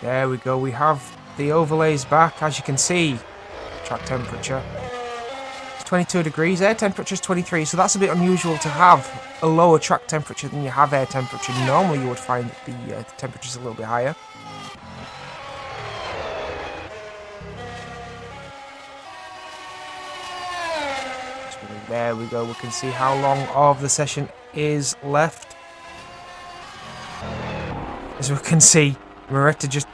There we go. We have the overlays back, as you can see. Track temperature. It's 22 degrees. Air temperature is 23, so that's a bit unusual to have a lower track temperature than you have air temperature. Normally you would find that the temperature's a little bit higher. There we go. We can see how long of the session is left. As we can see, Moretta just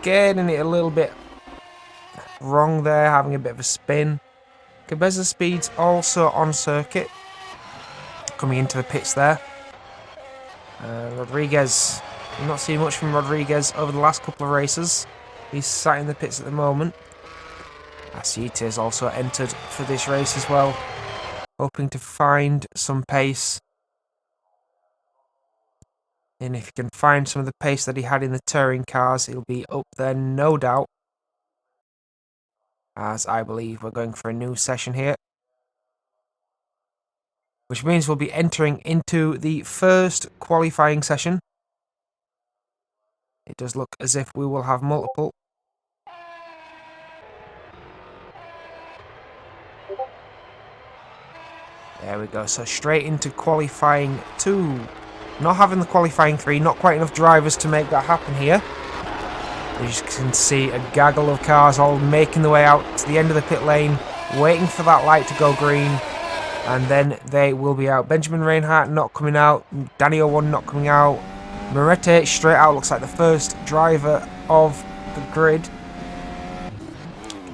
getting it a little bit wrong there, having a bit of a spin. Cabeza speed's also on circuit, coming into the pits there. Rodriguez, we've not seen much from Rodriguez over the last couple of races. He's sat in the pits at the moment. Asita has also entered for this race as well, hoping to find some pace. And if he can find some of the pace that he had in the touring cars, he'll be up there, no doubt. As I believe we're going for a new session here. Which means we'll be entering into the first qualifying session. It does look as if we will have multiple. There we go, so straight into qualifying 2. Not having the qualifying 3, not quite enough drivers to make that happen here. As you can see, a gaggle of cars all making their way out to the end of the pit lane, waiting for that light to go green, and then they will be out. Benjamin Reinhardt not coming out, Daniel 1 not coming out, Moretta straight out, looks like the first driver of the grid.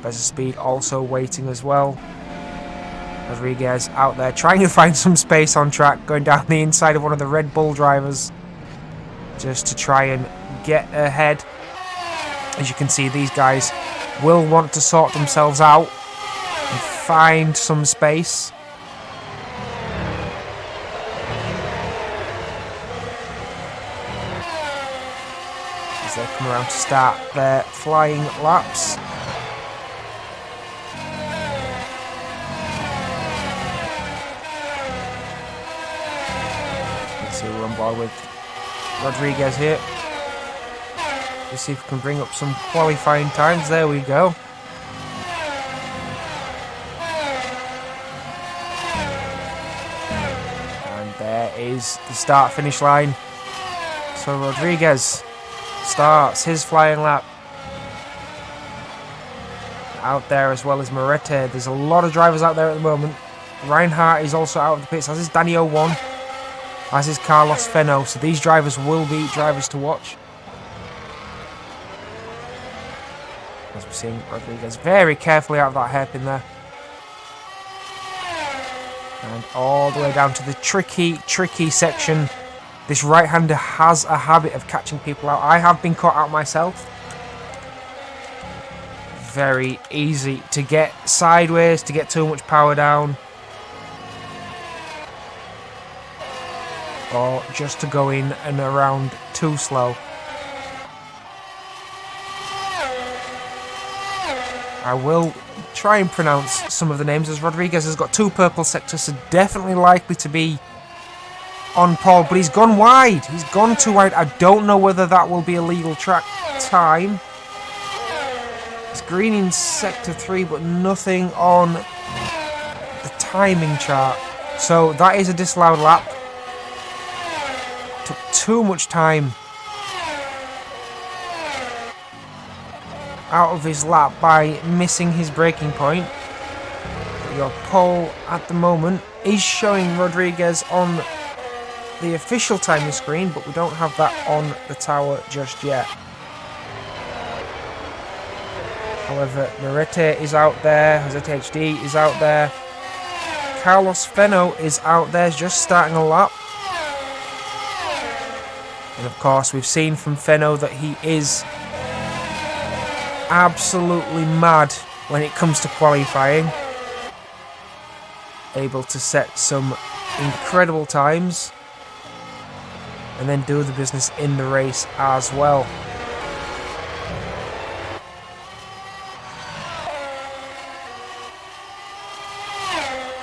Better speed also waiting as well. Rodriguez out there trying to find some space on track, going down the inside of one of the Red Bull drivers just to try and get ahead. As you can see, these guys will want to sort themselves out and find some space. As they come around to start their flying laps. Let's see, we're on board with Rodriguez here. Let's see if we can bring up some qualifying times. There we go. And there is the start-finish line. So Rodriguez starts his flying lap. Out there as well as Moretta. There's a lot of drivers out there at the moment. Reinhardt is also out of the pits, as is Daniel 1, as is Carlos Fenno. So these drivers will be drivers to watch. As we're seeing Rodriguez very carefully out of that hairpin there. And all the way down to the tricky section. This right-hander has a habit of catching people out. I have been caught out myself. Very easy to get sideways, to get too much power down. Or just to go in and around too slow. I will try and pronounce some of the names, as Rodriguez has got 2 purple sectors, so definitely likely to be on pole, but he's gone wide. He's gone too wide. I don't know whether that will be a legal track time. It's green in sector 3, but nothing on the timing chart. So that is a disallowed lap. Took too much time out of his lap by missing his braking point. Your pole at the moment is showing Rodriguez on the official timing screen, but we don't have that on the tower just yet. However, Moretta is out there, Hazard HD is out there, Carlos Fenno is out there just starting a lap. And of course we've seen from Fenno that he is absolutely mad when it comes to qualifying. Able to set some incredible times and then do the business in the race as well.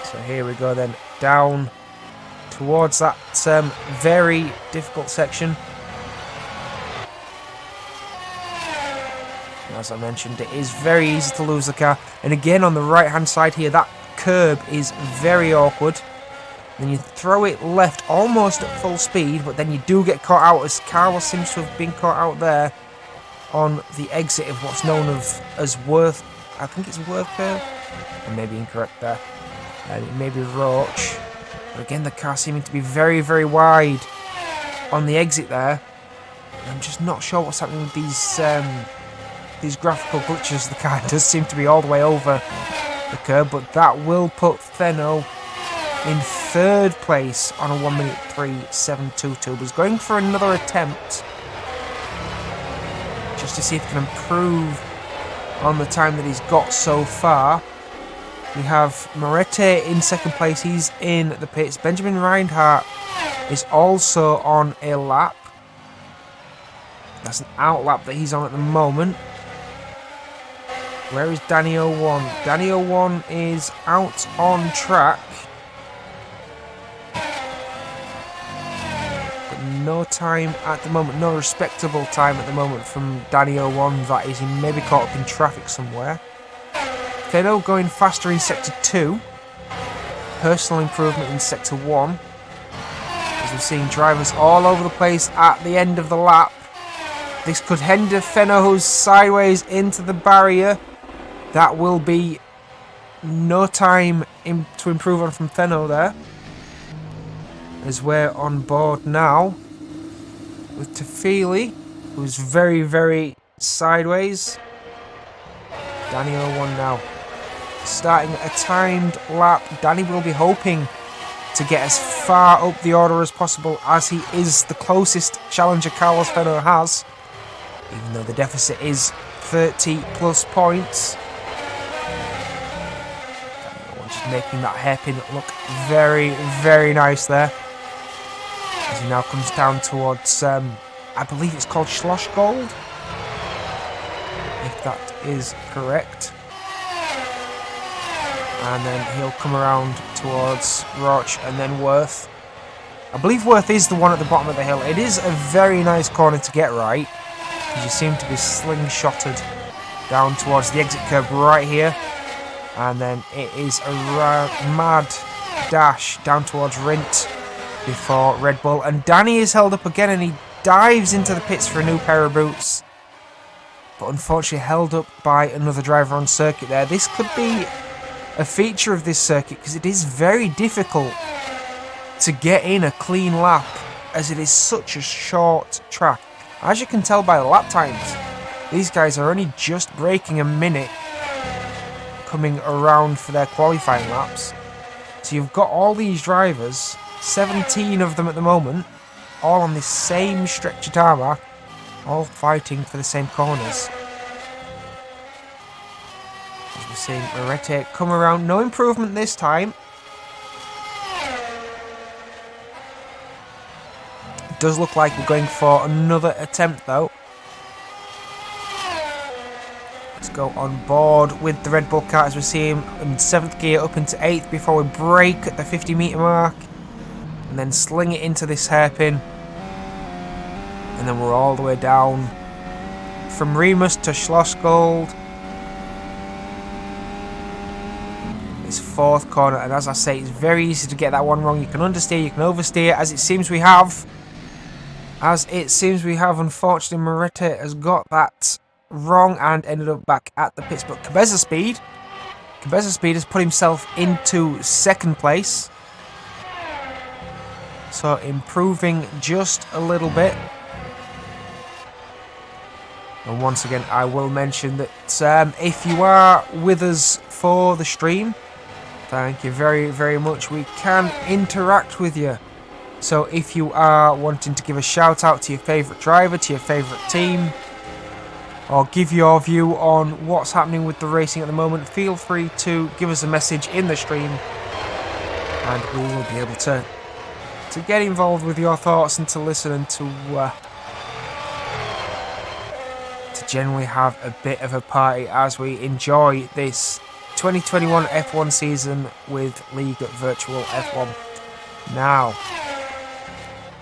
So here we go then, down towards that very difficult section. As I mentioned, it is very easy to lose the car. And again, on the right-hand side here, that curb is very awkward. Then you throw it left almost at full speed, but then you do get caught out, as Carlos seems to have been caught out there on the exit of what's known as Worth. I think it's Worth curve. I may be incorrect there. And it may be Roach. But again, the car seeming to be very, very wide on the exit there. I'm just not sure what's happening with these graphical glitches. The car does seem to be all the way over the curb, but that will put Fenno in third place on a 1 minute 3.722. But he's going for another attempt just to see if he can improve on the time that he's got so far. We have Moretti in second place. He's in the pits. Benjamin Reinhardt is also on a lap. That's an out lap that he's on at the moment. Where is Danny 01? Danny 01 is out on track. But no time at the moment. No respectable time at the moment from Danny 01. That is, he may be caught up in traffic somewhere. Fenno going faster in Sector 2. Personal improvement in Sector 1. As we're seeing drivers all over the place at the end of the lap. This could hinder Fenno sideways into the barrier. That will be no time to improve on from Fenno there. As we're on board now with Tafili, who's very, very sideways. Danny 01 now. Starting a timed lap. Danny will be hoping to get as far up the order as possible, as he is the closest challenger Carlos Fenno has. Even though the deficit is 30 plus points. Just making that hairpin look very, very nice there. As he now comes down towards, I believe it's called Schlossgold, if that is correct. And then he'll come around towards Roch and then Worth. I believe Worth is the one at the bottom of the hill. It is a very nice corner to get right. You seem to be slingshotted down towards the exit curb right here. And then it is a mad dash down towards Rindt before Red Bull. And Danny is held up again and he dives into the pits for a new pair of boots. But unfortunately held up by another driver on circuit there. This could be a feature of this circuit because it is very difficult to get in a clean lap as it is such a short track. As you can tell by the lap times, these guys are only just breaking a minute coming around for their qualifying laps. So you've got all these drivers, 17 of them at the moment, all on this same stretch of tarmac, all fighting for the same corners. As we're seeing Moretti come around, no improvement this time. It does look like we're going for another attempt though. Let's go on board with the Red Bull car as we see him in 7th gear up into 8th before we brake at the 50 metre mark. And then sling it into this hairpin. And then we're all the way down from Remus to Schlossgold. This 4th corner, and as I say, it's very easy to get that one wrong. You can understeer, you can oversteer, as it seems we have. Unfortunately, Moretti has got that wrong and ended up back at the pits. But Cabeza Speed has put himself into 2nd place. So improving just a little bit. And once again, I will mention that if you are with us for the stream, thank you very, very much. We can interact with you. So if you are wanting to give a shout out to your favourite driver, to your favourite team, or give your view on what's happening with the racing at the moment, feel free to give us a message in the stream and we will be able to get involved with your thoughts and to listen and to generally have a bit of a party as we enjoy this 2021 F1 season with League Virtual F1. Now,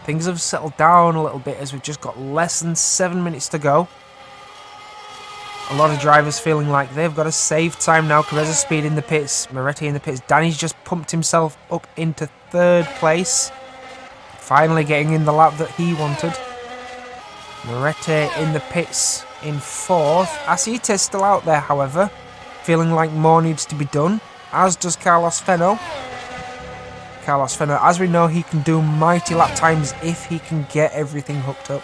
things have settled down a little bit as we've just got less than 7 minutes to go. A lot of drivers feeling like they've got to save time now. Cabeza Speed in the pits, Moretti in the pits. Danny's just pumped himself up into 3rd place. Finally getting in the lap that he wanted. Moretti in the pits in 4th. Aceita's still out there, however, feeling like more needs to be done, as does Carlos Fenno. Carlos Fenno, as we know, he can do mighty lap times if he can get everything hooked up.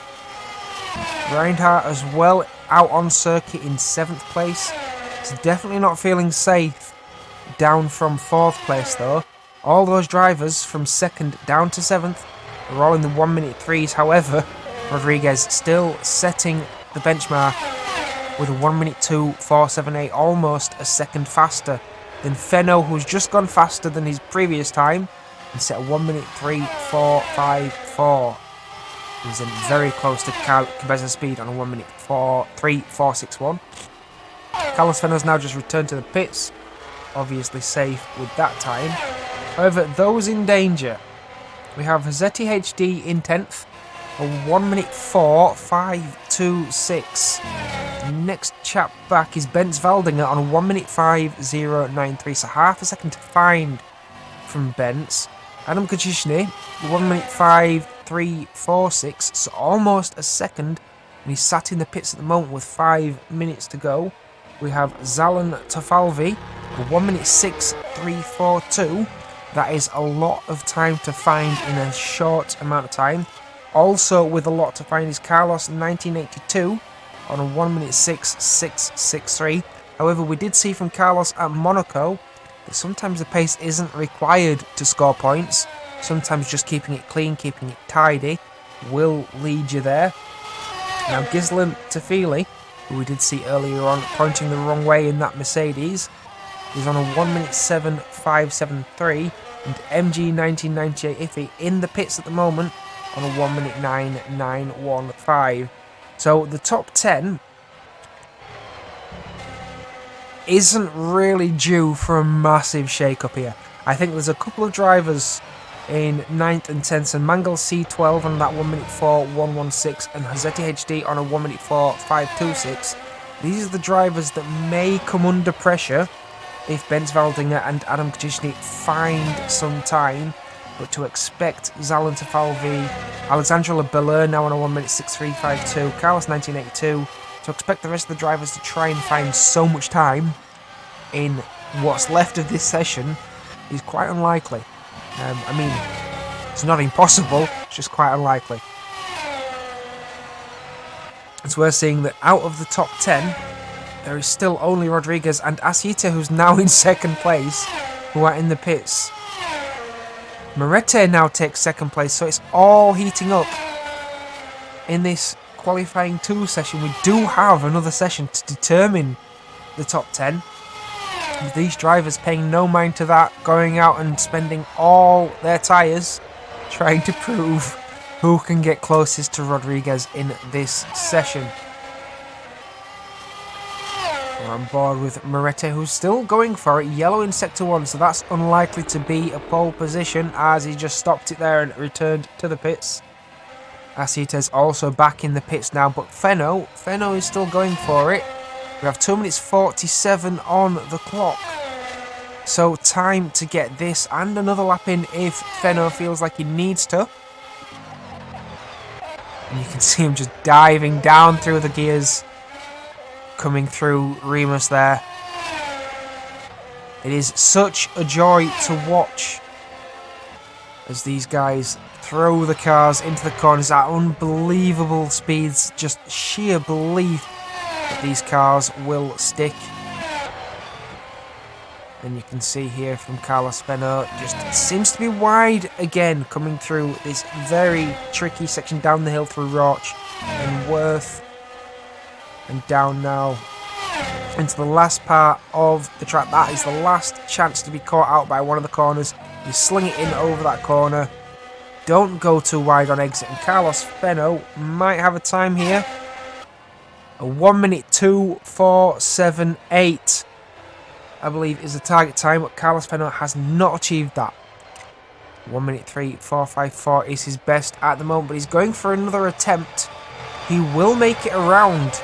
Reinhardt as well, out on circuit in 7th place. He's definitely not feeling safe down from 4th place though. All those drivers from 2nd down to 7th are all in the 1 minute 3s. However, Rodriguez still setting the benchmark with a 1 minute 2.478, almost a second faster than Fenno, who's just gone faster than his previous time and set a 1 minute 3.454. He's in very close to Cabeza Speed on a 1 minute 3.461. Carlos Fenno's now just returned to the pits, obviously safe with that time. However, those in danger, we have Zetti HD in 10th, a 1 minute 4.526. Next chap back is Benz Valdinger on a 1 minute 5.093, so half a second to find from Benz. Adam Kociszny, 1 minute 5.346, so almost a second, and he's sat in the pits at the moment with 5 minutes to go. We have Zalan Tafalvi, a 1 minute 6.342. That is a lot of time to find in a short amount of time. Also with a lot to find is Carlos 1982 on a 1 minute 6.663. However, we did see from Carlos at Monaco that sometimes the pace isn't required to score points. Sometimes just keeping it clean, keeping it tidy will lead you there. Now Gislan Tafili, who we did see earlier on pointing the wrong way in that Mercedes, is on a 1 minute 7.573, and MG 1998 Iffy in the pits at the moment on a 1 minute 9.915. So the top 10 isn't really due for a massive shake-up here. I think there's a couple of drivers in 9th and 10th, and Mangle C12 on that 1 minute 4.116, and Hazetti HD on a 1 minute 4.526. These are the drivers that may come under pressure if Benz Valdinger and Adam Kociszny find some time. But to expect Zalan Tafalvi, Alexandra Belair now on a 1 minute 6.352, Carlos 1982, to expect the rest of the drivers to try and find so much time in what's left of this session is quite unlikely. I mean, it's not impossible, it's just quite unlikely. As we're seeing that out of the top 10, there is still only Rodriguez and Asita, who's now in 2nd place, who are in the pits. Moretti now takes 2nd place, so it's all heating up in this qualifying 2 session. We do have another session to determine the top 10. With these drivers paying no mind to that, going out and spending all their tyres trying to prove who can get closest to Rodriguez in this session. We're on board with Moretti, who's still going for it. Yellow in Sector 1, so that's unlikely to be a pole position as he just stopped it there and returned to the pits. Asita's also back in the pits now, but Fenno is still going for it. We have 2 minutes 47 on the clock. So time to get this and another lap in if Fenno feels like he needs to. And you can see him just diving down through the gears, coming through Remus there. It is such a joy to watch as these guys throw the cars into the corners at unbelievable speeds. Just sheer belief that these cars will stick. And you can see here from Carlos Fenno, just seems to be wide again, coming through this very tricky section down the hill through Roch and Worth. And down now into the last part of the track. That is the last chance to be caught out by one of the corners. You sling it in over that corner. Don't go too wide on exit. And Carlos Fenno might have a time here. A 1 minute 2.478, I believe, is the target time. But Carlos Fenno has not achieved that. 1 minute 3.454 is his best at the moment. But he's going for another attempt. He will make it around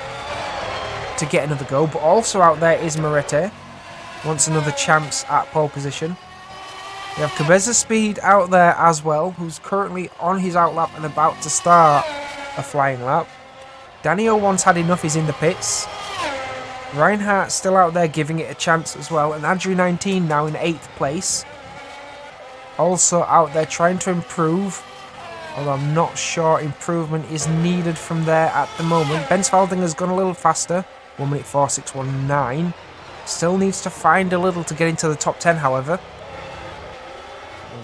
to get another go, but also out there is Moretti. Wants another chance at pole position. We have Cabeza Speed out there as well, who's currently on his outlap and about to start a flying lap. Daniel once had enough, he's in the pits. Reinhardt still out there giving it a chance as well, and Adri19 now in 8th place. Also out there trying to improve, although I'm not sure improvement is needed from there at the moment. Ben Spalding has gone a little faster, 1 minute 4.619. Still needs to find a little to get into the top 10, however.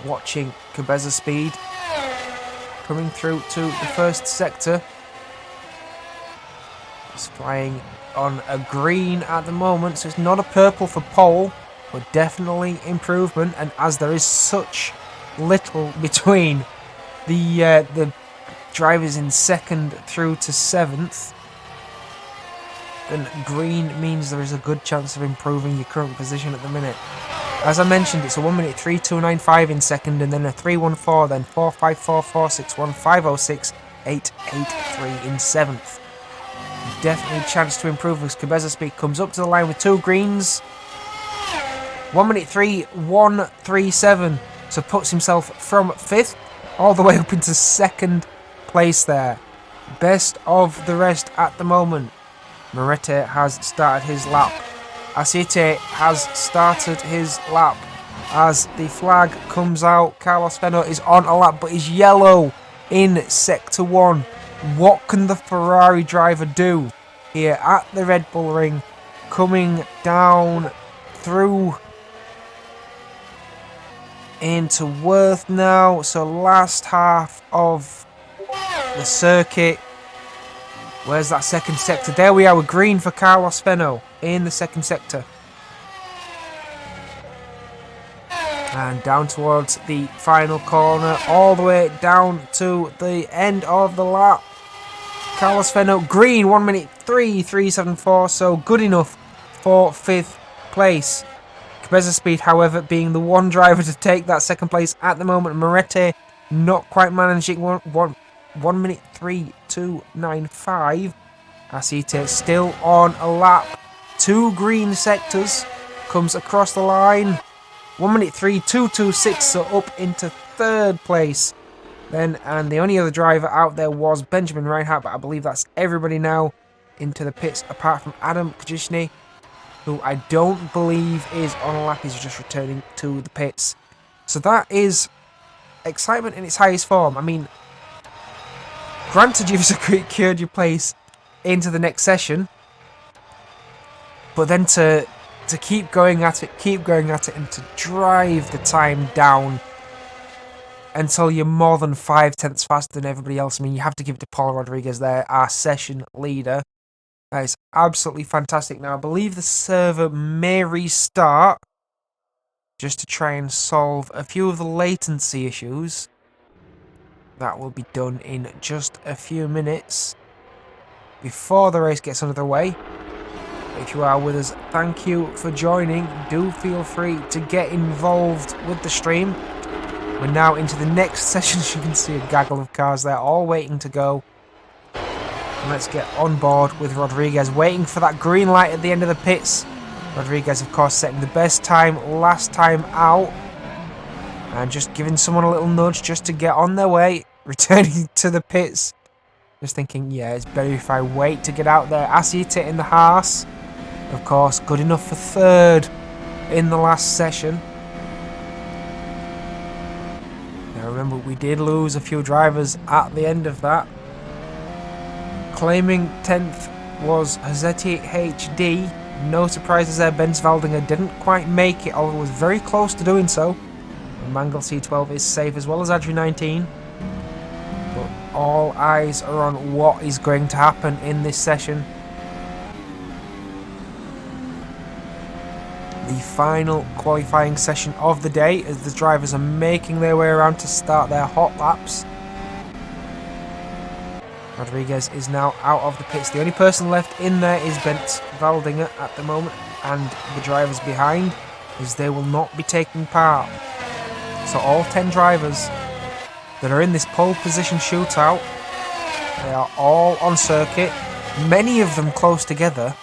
Watching Cabeza Speed coming through to the first sector. He's flying on a green at the moment, so it's not a purple for pole, but definitely improvement. And as there is such little between the drivers in 2nd through to 7th, then green means there is a good chance of improving your current position at the minute. As I mentioned, it's a 1 minute 3.295 in 2nd, and then a 3.14, then 4.54, 4.61, 5.06, 8.83 in 7th. Definitely a chance to improve as Cabeza Speed comes up to the line with 2 greens. 1 minute 3.137, so puts himself from 5th all the way up into 2nd place there. Best of the rest at the moment. Moretti has started his lap. Asite has started his lap. As the flag comes out, Carlos Fenno is on a lap, but is yellow in Sector 1. What can the Ferrari driver do here at the Red Bull Ring? Coming down through into Worth now. So last half of the circuit. Where's that second sector? There we are with green for Carlos Fenno in the second sector. And down towards the final corner, all the way down to the end of the lap. Carlos Fenno, green, 1 minute 3.374, so good enough for 5th place. Cabeza Speed, however, being the one driver to take that 2nd place at the moment. Moretti not quite managing 1 minute 3.295. Asite still on a lap. 2 green sectors, comes across the line. 1 minute 3.226, so up into 3rd place. Then, and the only other driver out there was Benjamin Reinhardt, but I believe that's everybody now into the pits, apart from Adam Kajishny, who I don't believe is on a lap. He's just returning to the pits. So that is excitement in its highest form. I mean, granted, you've secured your place into the next session, but then to keep going at it, and to drive the time down until you're more than 5/10 faster than everybody else. I mean, you have to give it to Paul Rodriguez there, our session leader. That is absolutely fantastic. Now, I believe the server may restart just to try and solve a few of the latency issues. That will be done in just a few minutes before the race gets underway. If you are with us, thank you for joining. Do feel free to get involved with the stream. We're now into the next session. As you can see, a gaggle of cars there, all waiting to go. And let's get on board with Rodriguez, waiting for that green light at the end of the pits. Rodriguez, of course, setting the best time last time out. And just giving someone a little nudge just to get on their way, returning to the pits. Just thinking, yeah, it's better if I wait to get out there. Asita in the Haas, of course, good enough for 3rd in the last session. Now remember, we did lose a few drivers at the end of that. Claiming 10th was Hazeti HD. No surprises there. Ben Svaldinger didn't quite make it, although was very close to doing so. And Mangle C12 is safe, as well as Adri19. But all eyes are on what is going to happen in this session. The final qualifying session of the day, as the drivers are making their way around to start their hot laps. Rodriguez is now out of the pits. The only person left in there is Bent Valdinger at the moment, and the drivers behind, as they will not be taking part. So all 10 drivers that are in this pole position shootout, they are all on circuit, many of them close together,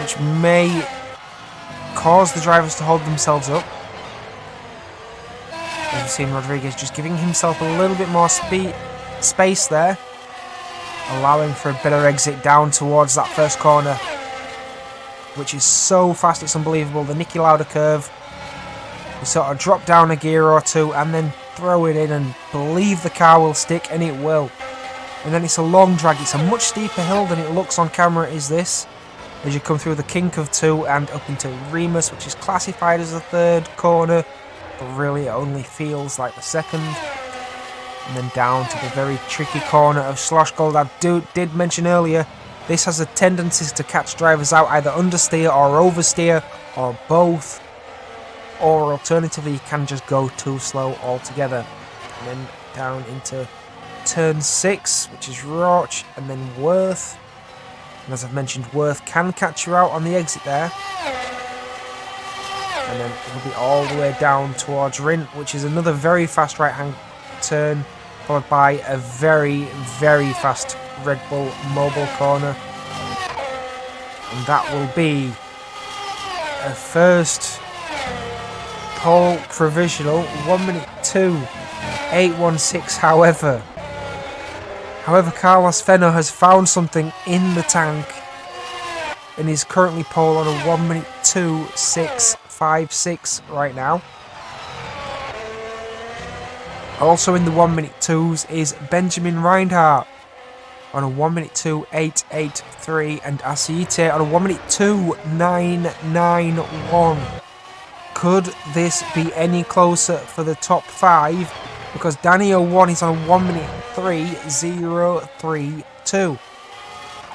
which may cause the drivers to hold themselves up. As we've seen Rodriguez just giving himself a little bit more space there, allowing for a better exit down towards that first corner, which is so fast it's unbelievable. The Niki Lauda curve. You sort of drop down a gear or two and then throw it in and believe the car will stick, and it will. And then it's a long drag. It's a much steeper hill than it looks on camera, is this. As you come through the kink of 2 and up into Remus, which is classified as the third corner, but really it only feels like the second. And then down to the very tricky corner of Schlossgold. I did mention earlier, this has a tendency to catch drivers out, either understeer or oversteer, or both. Or alternatively, you can just go too slow altogether. And then down into turn 6, which is Roach, and then Worth. And as I've mentioned, Worth can catch you out on the exit there. And then it'll be all the way down towards Rint, which is another very fast right-hand turn, followed by a very, very fast Red Bull mobile corner. And that will be a first pole provisional, 1 minute 2.816. However, Carlos Fenno has found something in the tank and is currently pole on a 1 minute 2.656 right now. Also in the 1 minute 2s is Benjamin Reinhardt on a 1 minute 2.883 and Asiite on a 1 minute 2.991. Could this be any closer for the top 5? Because Danny 01 is on a 1 minute 3.032.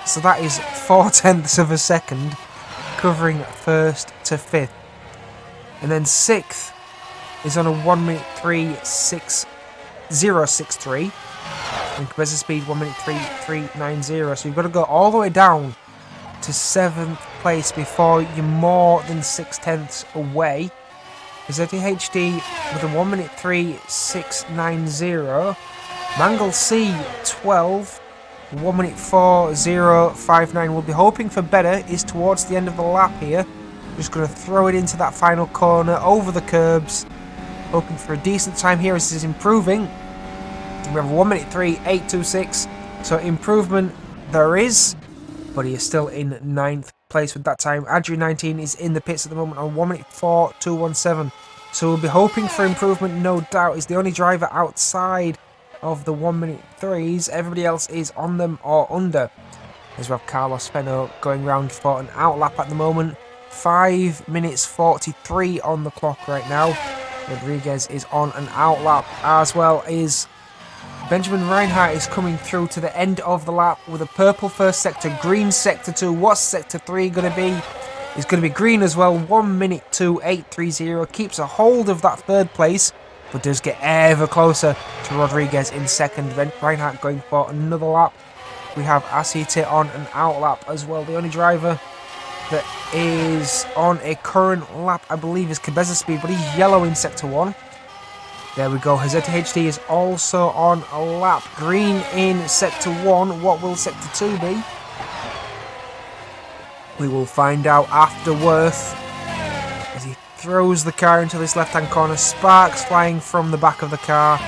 So that is 0.4 of a second, covering 1st to 5th. And then 6th is on a 1 minute 3.6063. And compressor speed 1 minute 3.390. So you've got to go all the way down to 7th place before you're more than 0.6 away. ZTHD with a 1 minute 3.690. Mangle C 12, 1 minute 4.059. We'll be hoping for better. Is towards the end of the lap here. Just going to throw it into that final corner over the curbs, hoping for a decent time here as this is improving. We have a 1 minute 3.826. So improvement there is, but he is still in 9th place with that time. Adrian 19 is in the pits at the moment on 1 minute 4.217. So we'll be hoping for improvement, no doubt. He's the only driver outside of the 1 minute 3s. Everybody else is on them or under. As we have Carlos Fenno going round for an outlap at the moment. 5 minutes 43 on the clock right now. Rodriguez is on an outlap, as well as Benjamin Reinhardt is coming through to the end of the lap with a purple first sector, green sector 2. What's sector 3 going to be? It's going to be green as well. 1 minute 2.830. Keeps a hold of that 3rd place, but does get ever closer to Rodriguez in 2nd. Reinhardt going for another lap. We have Asite on an outlap as well. The only driver that is on a current lap, I believe, is Cabeza Speed, but he's yellow in sector 1. There we go. Hazeta HD is also on a lap. Green in sector 1. What will sector 2 be? We will find out after Worth as he throws the car into this left-hand corner. Sparks flying from the back of the car.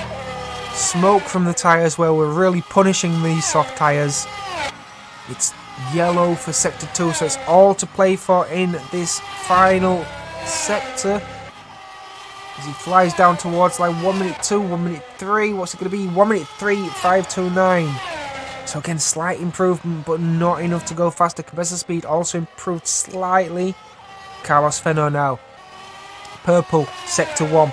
Smoke from the tyres where we're really punishing these soft tyres. It's yellow for sector 2, so it's all to play for in this final sector. As he flies down towards line 1 minute 2, 1 minute 3. What's it going to be? 1 minute 3.529. So again, slight improvement, but not enough to go faster. Cabeza Speed also improved slightly. Carlos Fenno now. Purple, sector 1.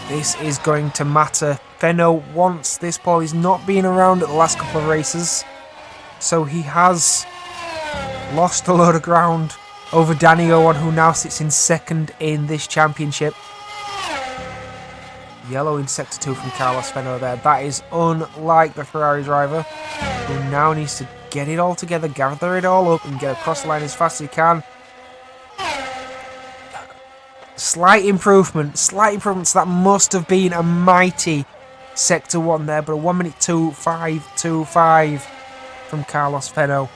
This is going to matter. Fenno wants this pole. He's not been around at the last couple of races, so he has lost a load of ground over Danny 01, who now sits in 2nd in this championship. Yellow in sector 2 from Carlos Fenno there. That is unlike the Ferrari driver, who now needs to get it all together, gather it all up, and get across the line as fast as he can. Slight improvement. So that must have been a mighty sector 1 there, but a 1 minute 2.525 from Carlos Fenno.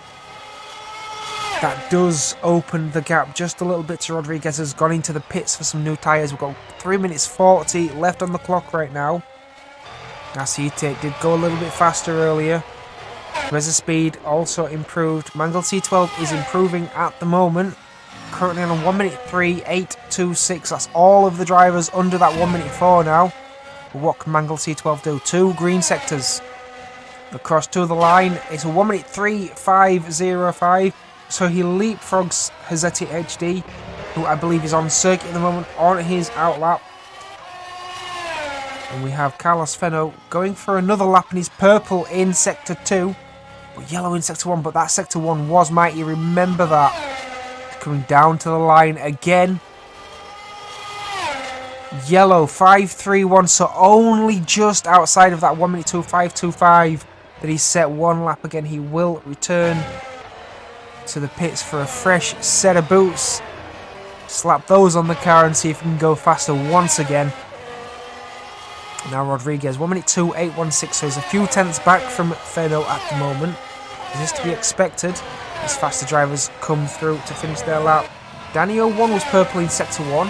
That does open the gap just a little bit to Rodriguez. Has gone into the pits for some new tyres. We've got 3 minutes 40 left on the clock right now. Aceite did go a little bit faster earlier. Reservoir speed also improved. Mangle C12 is improving at the moment. Currently on a 1 minute 3.826. That's all of the drivers under that 1 minute 4 now. But what can Mangle C12 do? 2 green sectors. Across to the line. It's a 1 minute 3.505. So he leapfrogs Hazzetti HD, who I believe is on circuit at the moment, on his outlap. And we have Carlos Fenno going for another lap, and he's purple in Sector 2, but yellow in Sector 1. But that Sector 1 was mighty, remember that. Coming down to the line again. Yellow 5.31, so only just outside of that 1 minute 2.525 that he's set one lap again. He will return to the pits for a fresh set of boots. Slap those on the car and see if he can go faster once again. Now Rodriguez, 1 minute 2.816, so he's a few tenths back from Fenno at the moment. Is this to be expected as faster drivers come through to finish their lap? Danny 01 was purple in Sector 1,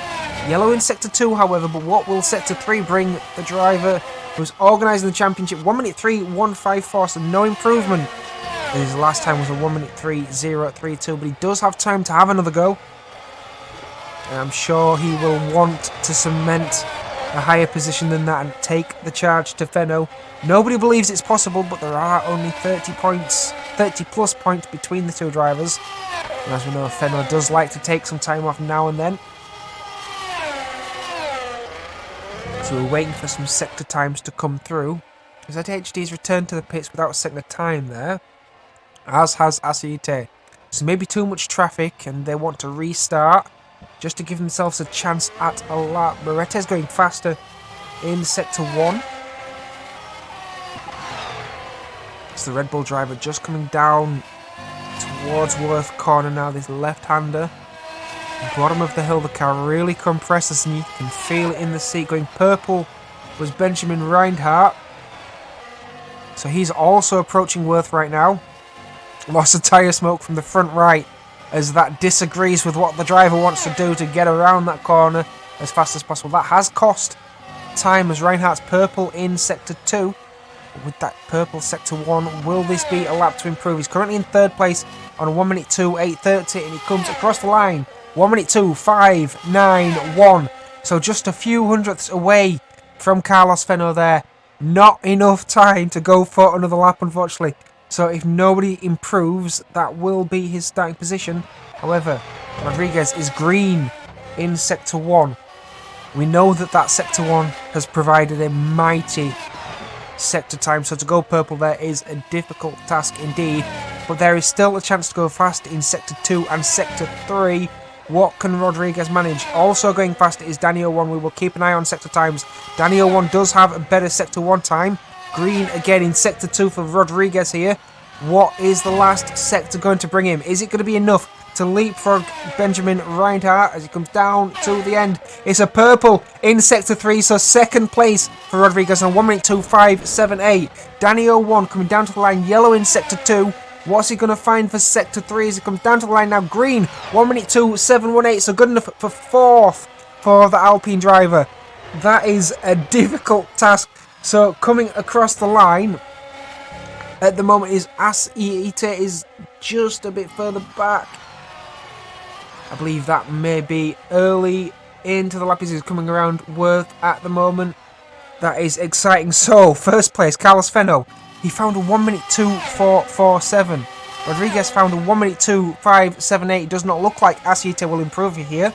yellow in Sector 2 however, but what will Sector 3 bring the driver who's organising the championship? 1 minute 3.154, so no improvement. His last time was a 1 minute 3.032, but he does have time to have another go. And I'm sure he will want to cement a higher position than that and take the charge to Fenno. Nobody believes it's possible, but there are only 30 plus points between the two drivers. And as we know, Fenno does like to take some time off now and then. So we're waiting for some sector times to come through. ZHD's returned to the pits without setting a time there, as has Aceite. So maybe too much traffic and they want to restart just to give themselves a chance at a lap. Morette's going faster in Sector 1. It's the Red Bull driver just coming down towards Worth Corner now, this left-hander. Bottom of the hill, the car really compresses and you can feel it in the seat. Going purple was Benjamin Reinhardt. So he's also approaching Worth right now. Lots of tyre smoke from the front right as that disagrees with what the driver wants to do to get around that corner as fast as possible. That has cost time as Reinhardt's purple in Sector 2. With that purple Sector 1, will this be a lap to improve? He's currently in third place on a 1 minute 2.830 and he comes across the line 1 minute 2.591. So just a few hundredths away from Carlos Fenno there. Not enough time to go for another lap, unfortunately. So if nobody improves, that will be his starting position. However, Rodriguez is green in Sector 1. We know that that Sector 1 has provided a mighty sector time, so to go purple there is a difficult task indeed. But there is still a chance to go fast in Sector 2 and Sector 3. What can Rodriguez manage? Also going faster is Danny 01. We will keep an eye on sector times. Danny 01 does have a better Sector 1 time. Green again in Sector 2 for Rodriguez here. What is the last sector going to bring him? Is it going to be enough to leapfrog Benjamin Reinhardt as he comes down to the end? It's a purple in Sector 3, so second place for Rodriguez on 1 minute 2.578. Danny 01 coming down to the line, yellow in Sector 2. What's he going to find for Sector 3 as he comes down to the line now? Green, 1 minute 2.718, so good enough for fourth for the Alpine driver. That is a difficult task. So coming across the line at the moment is Aceite is just a bit further back. I believe that may be early into the lap as he's coming around Worth at the moment. That is exciting. So first place, Carlos Fenno. He found a 1 minute 2.447. Rodriguez found a 1 minute 2.578. It does not look like Aceite will improve here.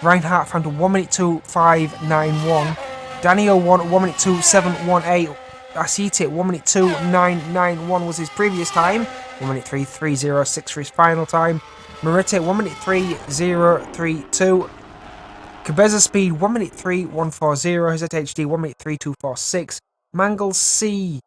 Reinhardt found a 1 minute 2.591. Danny 01 1 minute 2.718. Aceite 1 minute 2.991 was his previous time. 1 minute 3.306 for his final time. Morette 1 minute 3.032. Cabeza speed 1 minute 3.140. His HD 1 minute 3.246. Mangle C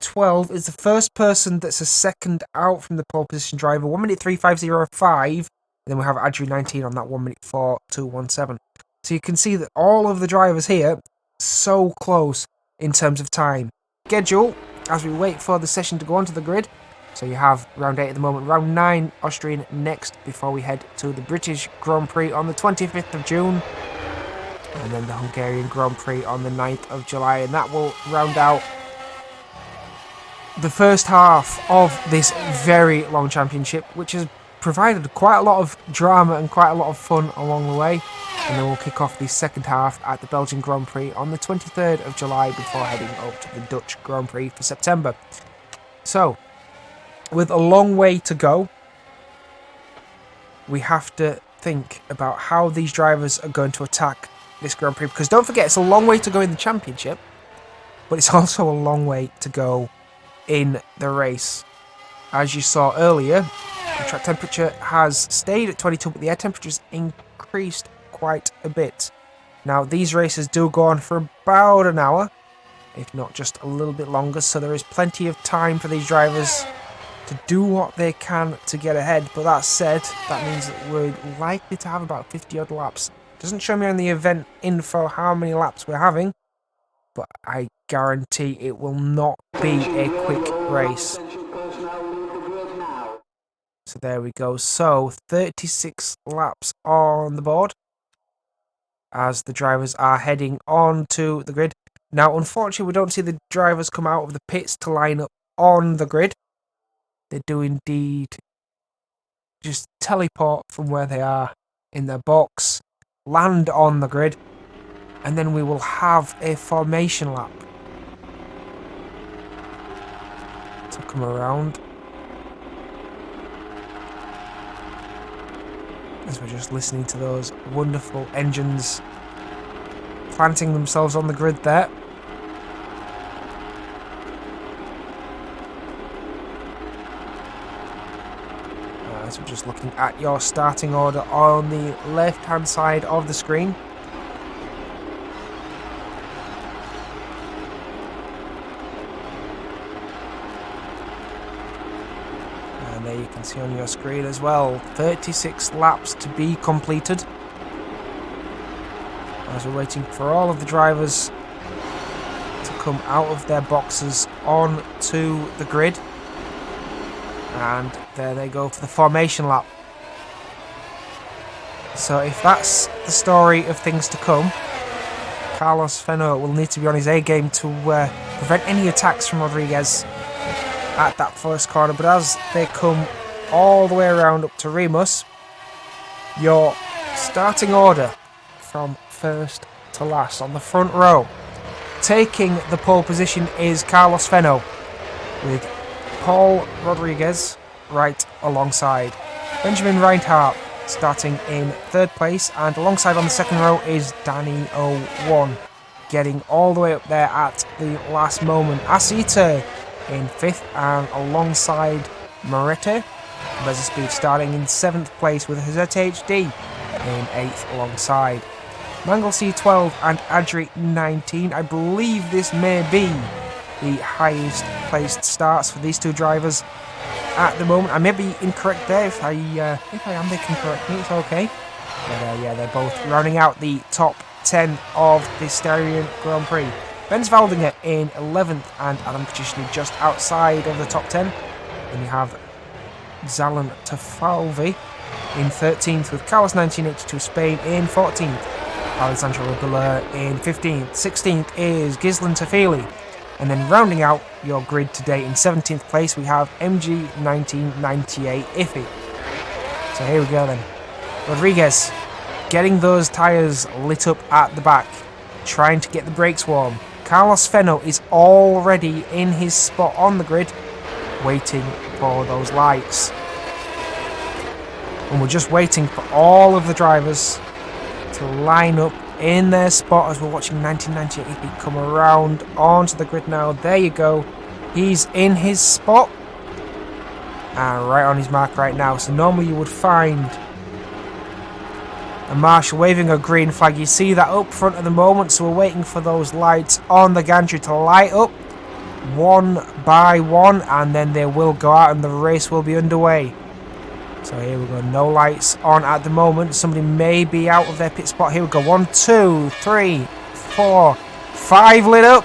12 is the first person that's a second out from the pole position driver. 1 minute 3.505. And then we have Adri 19 on that 1 minute 4.217. So you can see that all of the drivers here so close in terms of time. Schedule as we wait for the session to go onto the grid. So you have round 8 at the moment, round 9 Austrian next before we head to the British Grand Prix on the 25th of June. And then the Hungarian Grand Prix on the 9th of July. And that will round out the first half of this very long championship, which has provided quite a lot of drama and quite a lot of fun along the way. And then we'll kick off the second half at the Belgian Grand Prix on the 23rd of July before heading up to the Dutch Grand Prix for September. So, with a long way to go, we have to think about how these drivers are going to attack this Grand Prix. Because don't forget, it's a long way to go in the championship, but it's also a long way to go in the race. As you saw earlier, the track temperature has stayed at 22, but the air temperature has increased quite a bit. Now, these races do go on for about an hour, if not just a little bit longer, so there is plenty of time for these drivers to do what they can to get ahead. But that said, that means that we're likely to have about 50 odd laps. Doesn't show me on the event info how many laps we're having, but I guarantee it will not be a quick race. So there we go. So 36 laps on the board as the drivers are heading on to the grid. Now, unfortunately, we don't see the drivers come out of the pits to line up on the grid. They do indeed just teleport from where they are in their box, land on the grid, and then we will have a formation lap to come around. As we're just listening to those wonderful engines planting themselves on the grid there. As we're just looking at your starting order on the left hand side of the screen. And there you can see on your screen as well, 36 laps to be completed. As we're waiting for all of the drivers to come out of their boxes onto the grid. And there they go for the formation lap. So if that's the story of things to come, Carlos Fenno will need to be on his A game to prevent any attacks from Rodriguez at that first corner. But as they come all the way around up to Remus, your starting order from first to last on the front row, taking the pole position is Carlos Fenno, with Paul Rodriguez right alongside. Benjamin Reinhardt starting in third place, and alongside on the second row is Danny 01, getting all the way up there at the last moment. Asita in fifth, and alongside Morete, Better Speed starting in 7th place with Hazette HD in 8th alongside. Mangle C12 and Adri 19. I believe this may be the highest placed starts for these two drivers at the moment. I may be incorrect there. If I am, they can correct me. It's okay. But yeah, they're both rounding out the top 10 of the Styrian Grand Prix. Benz Valdinger in 11th and Adam Kachishny just outside of the top 10. Then you have Zalan Tafalvi in 13th with Carlos 1982 Spain in 14th. Alessandro Regular in 15th. 16th is Gislan Tafili. And then rounding out your grid today in 17th place, we have MG 1998 Iffy. So here we go then. Rodriguez getting those tyres lit up at the back, trying to get the brakes warm. Carlos Fenno is already in his spot on the grid, waiting for those lights. And we're just waiting for all of the drivers to line up in their spot as we're watching 1998 come around onto the grid now. There you go. He's in his spot and right on his mark right now. So normally you would find a marshal waving a green flag. You see that up front at the moment, so we're waiting for those lights on the gantry to light up one by one, and then they will go out and the race will be underway. So here we go, no lights on at the moment. Somebody may be out of their pit spot. Here we go, 1, 2, 3, 4, 5 lit up.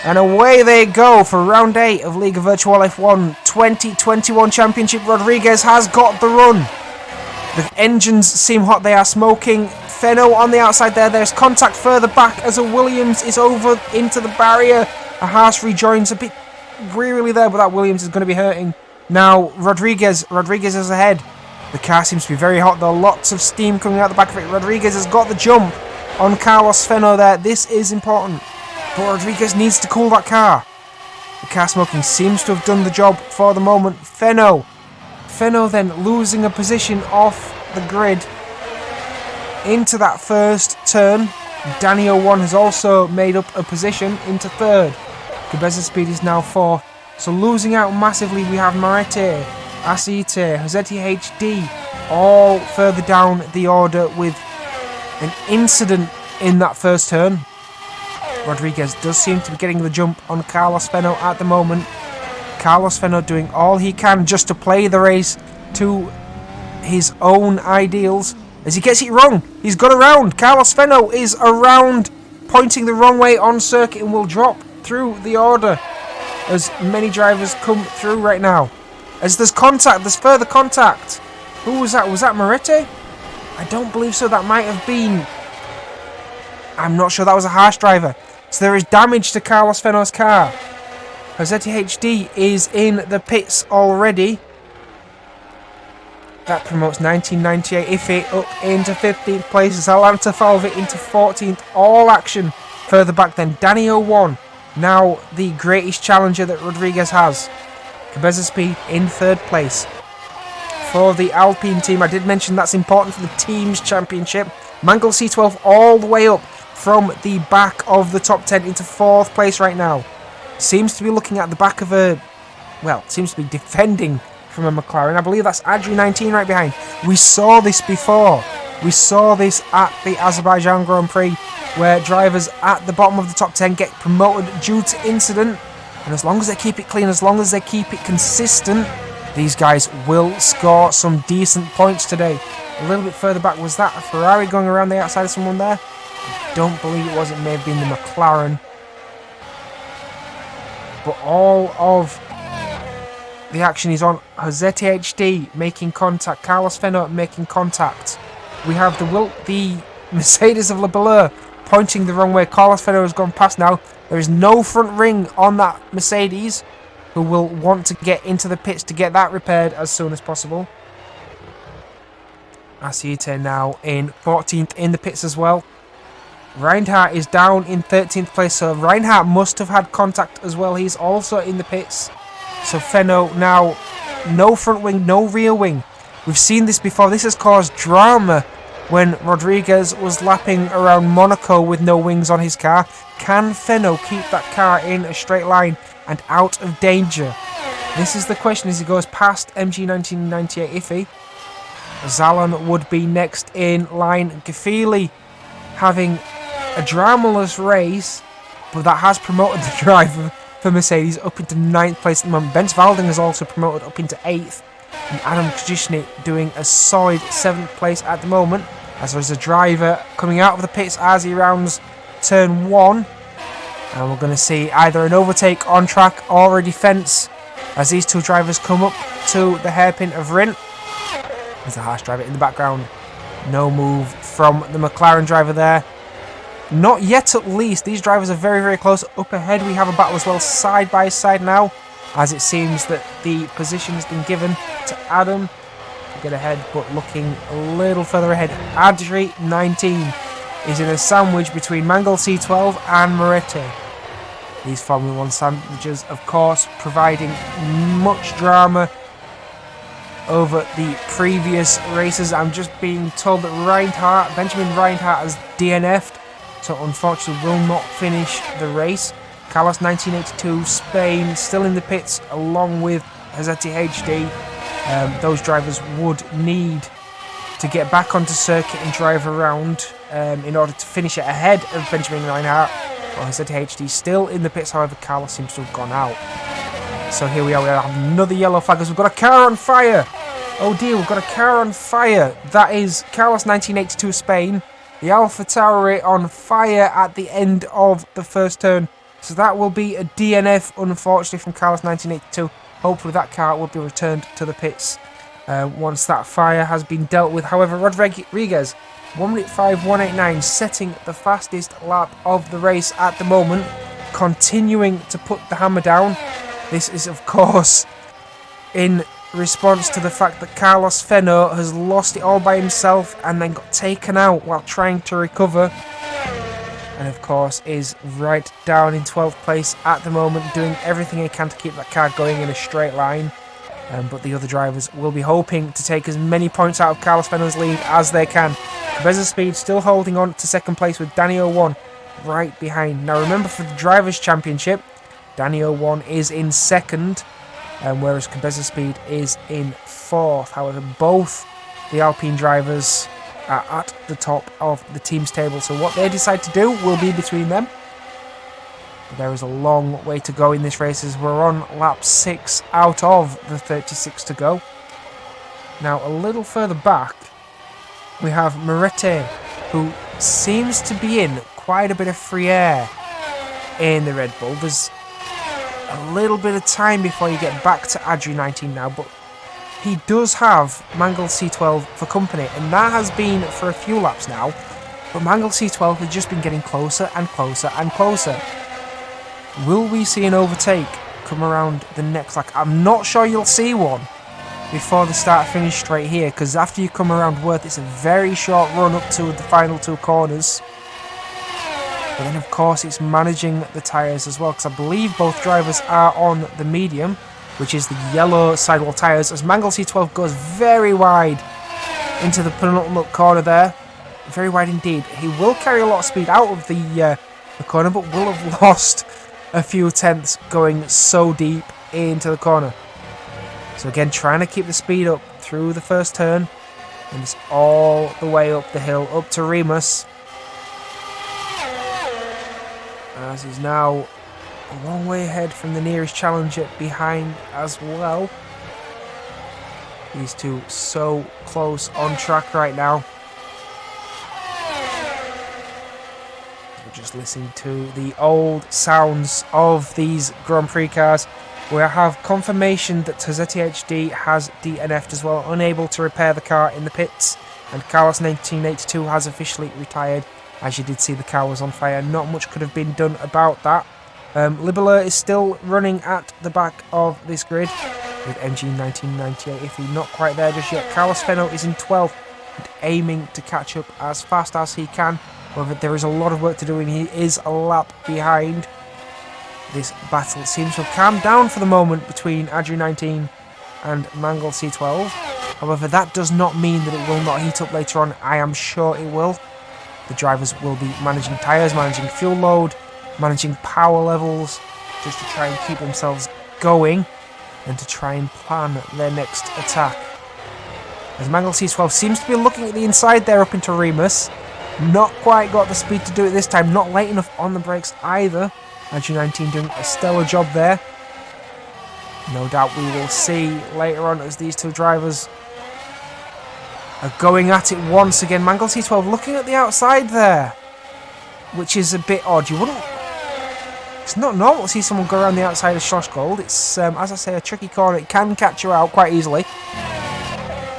And away they go for round 8 of Liga Virtual F1 2021 Championship. Rodriguez has got the run. The engines seem hot, they are smoking. Fenno on the outside there. There's contact further back as a Williams is over into the barrier. A Haas rejoins a bit wearily there, but that Williams is going to be hurting. Now Rodriguez is ahead. The car seems to be very hot though. Lots of steam coming out the back of it. Rodriguez has got the jump on Carlos Fenno there. This is important. But Rodriguez needs to cool that car. The car smoking seems to have done the job for the moment. Fenno then losing a position off the grid into that first turn. Danny 01 has also made up a position into third. Cabez's speed is now 4th. So losing out massively, we have Marete, Acite, Hosetti HD, all further down the order with an incident in that first turn. Rodriguez does seem to be getting the jump on Carlos Fenno at the moment. Carlos Fenno doing all he can just to play the race to his own ideals. As he gets it wrong, he's got around. Carlos Fenno is around, pointing the wrong way on circuit and will drop through the order as many drivers come through right now. As there's contact, there's further contact. Who was that? Was that Marete? I don't believe so. That might have been... I'm not sure. That was a Haas driver. So there is damage to Carlos Fenno's car. Hosetti HD is in the pits already. That promotes 1998 Iffy up into 15th place. Zalanta Falvey into 14th. All action further back then. Danny 01, now the greatest challenger that Rodriguez has. Cabeza Speed in 3rd place. For the Alpine team, I did mention that's important for the team's championship. Mangle C12 all the way up from the back of the top 10 into 4th place right now. Seems to be looking at the back of a... well, seems to be defending from a McLaren. I believe that's Adri 19 right behind. We saw this before. We saw this at the Azerbaijan Grand Prix, where drivers at the bottom of the top 10 get promoted due to incident. And as long as they keep it clean, as long as they keep it consistent, these guys will score some decent points today. A little bit further back, was that a Ferrari going around the outside of someone there? I don't believe it was. It may have been the McLaren. But all of the action is on Hosetti HD making contact. Carlos Fenno making contact. We have the Mercedes of Le Belleur pointing the wrong way. Carlos Fenno has gone past now. There is no front ring on that Mercedes, who will want to get into the pits to get that repaired as soon as possible. Acite now in 14th in the pits as well. Reinhardt is down in 13th place, so Reinhardt must have had contact as well. He's also in the pits. So Fenno now, no front wing, no rear wing. We've seen this before. This has caused drama when Rodriguez was lapping around Monaco with no wings on his car. Can Fenno keep that car in a straight line and out of danger? This is the question as he goes past MG 1998 Iffy. Zalon would be next in line. Gafili having a dramaless race, but that has promoted the driver for Mercedes up into 9th place at the moment. Benz Valding has also promoted up into 8th. And Adam Krajicnik doing a solid 7th place at the moment. As there's a driver coming out of the pits as he rounds turn 1. And we're going to see either an overtake on track or a defence as these two drivers come up to the hairpin of Rindt. There's a Haas driver in the background. No move from the McLaren driver there. Not yet at least. These drivers are very, very close. Up ahead we have a battle as well, side by side now, as it seems that the position has been given to Adam to get ahead, but looking a little further ahead. Adri 19 is in a sandwich between Mangle C12 and Marete. These Formula 1 sandwiches, of course, providing much drama over the previous races. I'm just being told that Benjamin Reinhardt has DNF'd, so unfortunately will not finish the race. Carlos 1982 Spain still in the pits along with Hosetti HD. Those drivers would need to get back onto circuit and drive around in order to finish it ahead of Benjamin Reinhardt. Well, Hosetti HD still in the pits, however Carlos seems to have gone out. So here we are, we have another yellow flag as we've got a car on fire. Oh dear, we've got a car on fire. That is Carlos 1982 Spain. The AlphaTauri on fire at the end of the first turn. So that will be a DNF, unfortunately, from Carlos 1982. Hopefully that car will be returned to the pits once that fire has been dealt with. However, Rodriguez, 1:05.189, setting the fastest lap of the race at the moment, continuing to put the hammer down. This is, of course, in response to the fact that Carlos Fenno has lost it all by himself and then got taken out while trying to recover. And of course is right down in 12th place at the moment, doing everything he can to keep that car going in a straight line. But the other drivers will be hoping to take as many points out of Carlos Fenno's lead as they can. Cabeza Speed still holding on to second place with Danny 01 right behind. Now remember, for the Drivers' Championship, Danny 01 is in second, whereas Cabeza Speed is in fourth. However, both the Alpine drivers are at the top of the team's table, so what they decide to do will be between them. But there is a long way to go in this race, as we're on lap 6 out of the 36 to go. Now a little further back we have Moretti, who seems to be in quite a bit of free air in the Red Bull. There's a little bit of time before you get back to Adri 19 now, but he does have Mangold C12 for company, and that has been for a few laps now. But Mangold C12 has just been getting closer and closer and closer. Will we see an overtake come around the next lap? I'm not sure you'll see one before the start-finish straight here, because after you come around Worth, it's a very short run up to the final two corners. But then, of course, it's managing the tyres as well, because I believe both drivers are on the medium, which is the yellow sidewall tyres, as Mangold C12 goes very wide into the penultimate corner there. Very wide indeed. He will carry a lot of speed out of the corner, but will have lost a few tenths going so deep into the corner. So again, trying to keep the speed up through the first turn, and it's all the way up the hill, up to Remus, as he's now a long way ahead from the nearest challenger behind as well. These two so close on track right now. We're just listening to the old sounds of these Grand Prix cars. We have confirmation that Tozetti HD has DNF'd as well, unable to repair the car in the pits, and Carlos 1982 has officially retired. As you did see, the car was on fire. Not much could have been done about that. Libela is still running at the back of this grid with MG 1998, if he's not quite there just yet. Carlos Fenno is in 12th and aiming to catch up as fast as he can. However, there is a lot of work to do and he is a lap behind. This battle seems to have calmed down for the moment between Adri 19 and Mangold C12. However, that does not mean that it will not heat up later on. I am sure it will. The drivers will be managing tyres, managing fuel load, managing power levels, just to try and keep themselves going and to try and plan their next attack. As Mangold C12 seems to be looking at the inside there up into Remus. Not quite got the speed to do it this time, not late enough on the brakes either. Adri 19 doing a stellar job there. No doubt we will see later on as these two drivers are going at it once again. Mangold C12 looking at the outside there, which is a bit odd. You wouldn't... It's not normal to see someone go around the outside of Schlossgold. It's, as I say, a tricky corner. It can catch you out quite easily.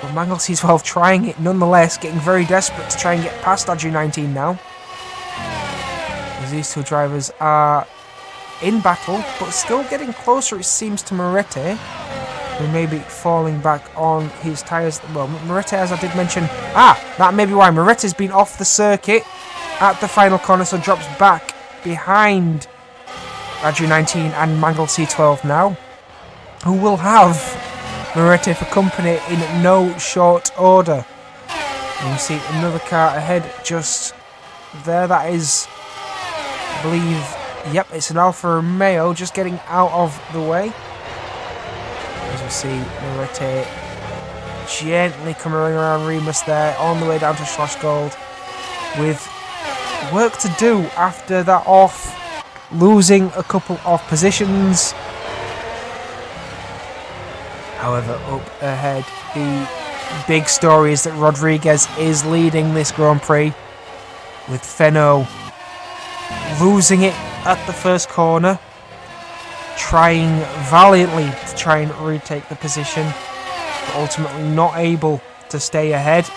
But Mangold C12 trying it nonetheless, getting very desperate to try and get past Adri 19 now. As these two drivers are in battle, but still getting closer, it seems, to Moretti, who may be falling back on his tyres at the moment. Moretti, as I did mention... that may be why. Moretti's been off the circuit at the final corner, so drops back behind Adri 19 and Mangold C12 now, who will have Moretti for company in no short order. And you see another car ahead just there. That is, I believe, yep, it's an Alfa Romeo just getting out of the way. As we see Moretti gently coming around Remus there, on the way down to Schlossgold, with work to do after that off, losing a couple of positions. However, up ahead, the big story is that Rodriguez is leading this Grand Prix, with Fenno losing it at the first corner, trying valiantly to try and retake the position, but ultimately not able to stay ahead,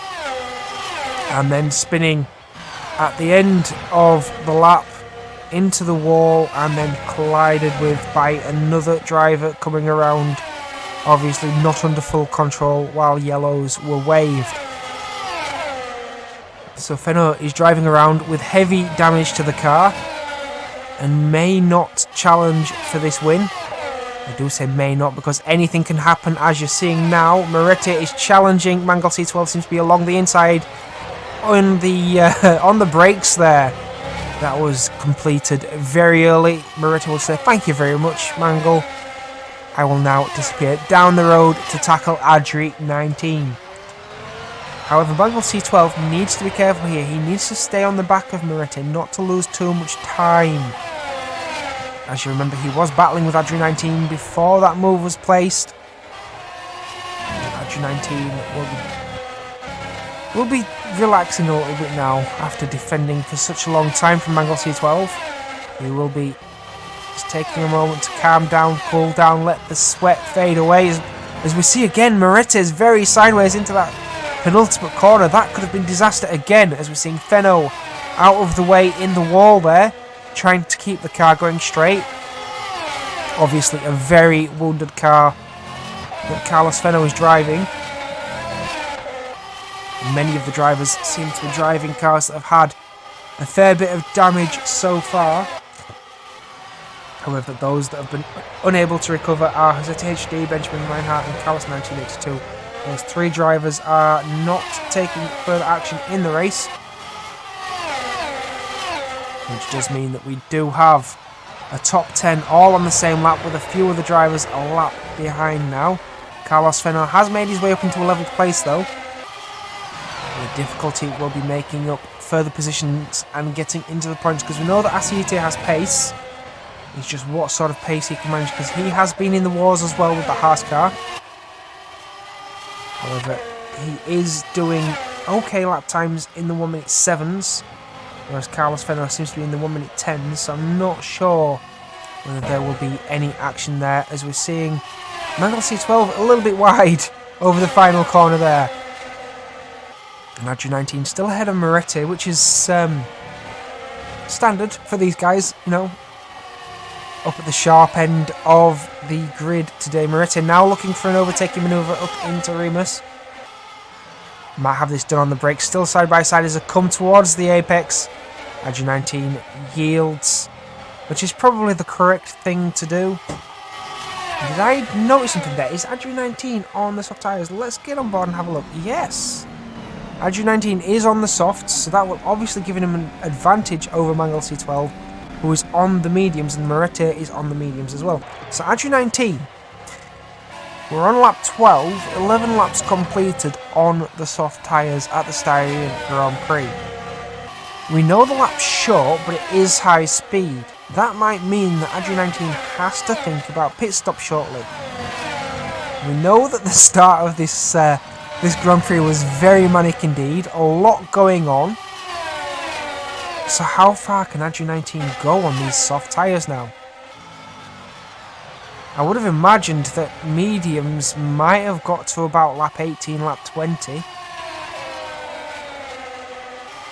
and then spinning at the end of the lap into the wall and then collided with by another driver coming around, obviously not under full control while yellows were waved. So Fenno is driving around with heavy damage to the car and may not challenge for this win. I do say may not because anything can happen, as you're seeing now. Moretti is challenging. Mangle C12 seems to be along the inside on the brakes there. That was completed very early. Moretti will say thank you very much, Mangle. I will now disappear down the road to tackle Adri 19. However, Mangle C12 needs to be careful here. He needs to stay on the back of Moretti, not to lose too much time. As you remember, he was battling with Adri 19 before that move was placed. Adri 19 will be relaxing a little bit now after defending for such a long time from Mangle C12. He will be just taking a moment to calm down, cool down, let the sweat fade away. As we see again, Moretti is very sideways into that penultimate corner. That could have been disaster again, as we're seeing Fenno out of the way in the wall there, trying to keep the car going straight. Obviously a very wounded car that Carlos Fenno is driving. Many of the drivers seem to be driving cars that have had a fair bit of damage so far. However, those that have been unable to recover are ZHD, Benjamin Reinhardt and Carlos 1982. Those three drivers are not taking further action in the race, which does mean that we do have a top 10 all on the same lap, with a few of the drivers a lap behind now. Carlos Fenno has made his way up into 11th place though. The difficulty will be making up further positions and getting into the points, because we know that Asiite has pace. It's just what sort of pace he can manage, because he has been in the wars as well with the Haas car. However, he is doing okay lap times in the 1 minute 7s, whereas Carlos Fenno seems to be in the 1 minute 10s, so I'm not sure whether there will be any action there, as we're seeing Mangle C12 a little bit wide over the final corner there. And Adri 19 still ahead of Moretti, which is standard for these guys, you know, up at the sharp end of the grid today. Moretti now looking for an overtaking manoeuvre up into Remus. Might have this done on the brakes, still side by side as they come towards the apex. Adri 19 yields, which is probably the correct thing to do. Did I notice something there? Is Adri 19 on the soft tyres? Let's get on board and have a look. Yes! Adri 19 is on the softs, so that will obviously give him an advantage over Mangle C12, who is on the mediums, and Moretti is on the mediums as well. So Adri 19, we're on lap 12, 11 laps completed on the soft tyres at the Styrian Grand Prix. We know the lap's short, but it is high speed. That might mean that Adri 19 has to think about pit stop shortly. We know that the start of this Grand Prix was very manic indeed, a lot going on. So how far can Adri 19 go on these soft tyres now? I would have imagined that mediums might have got to about lap 18, lap 20.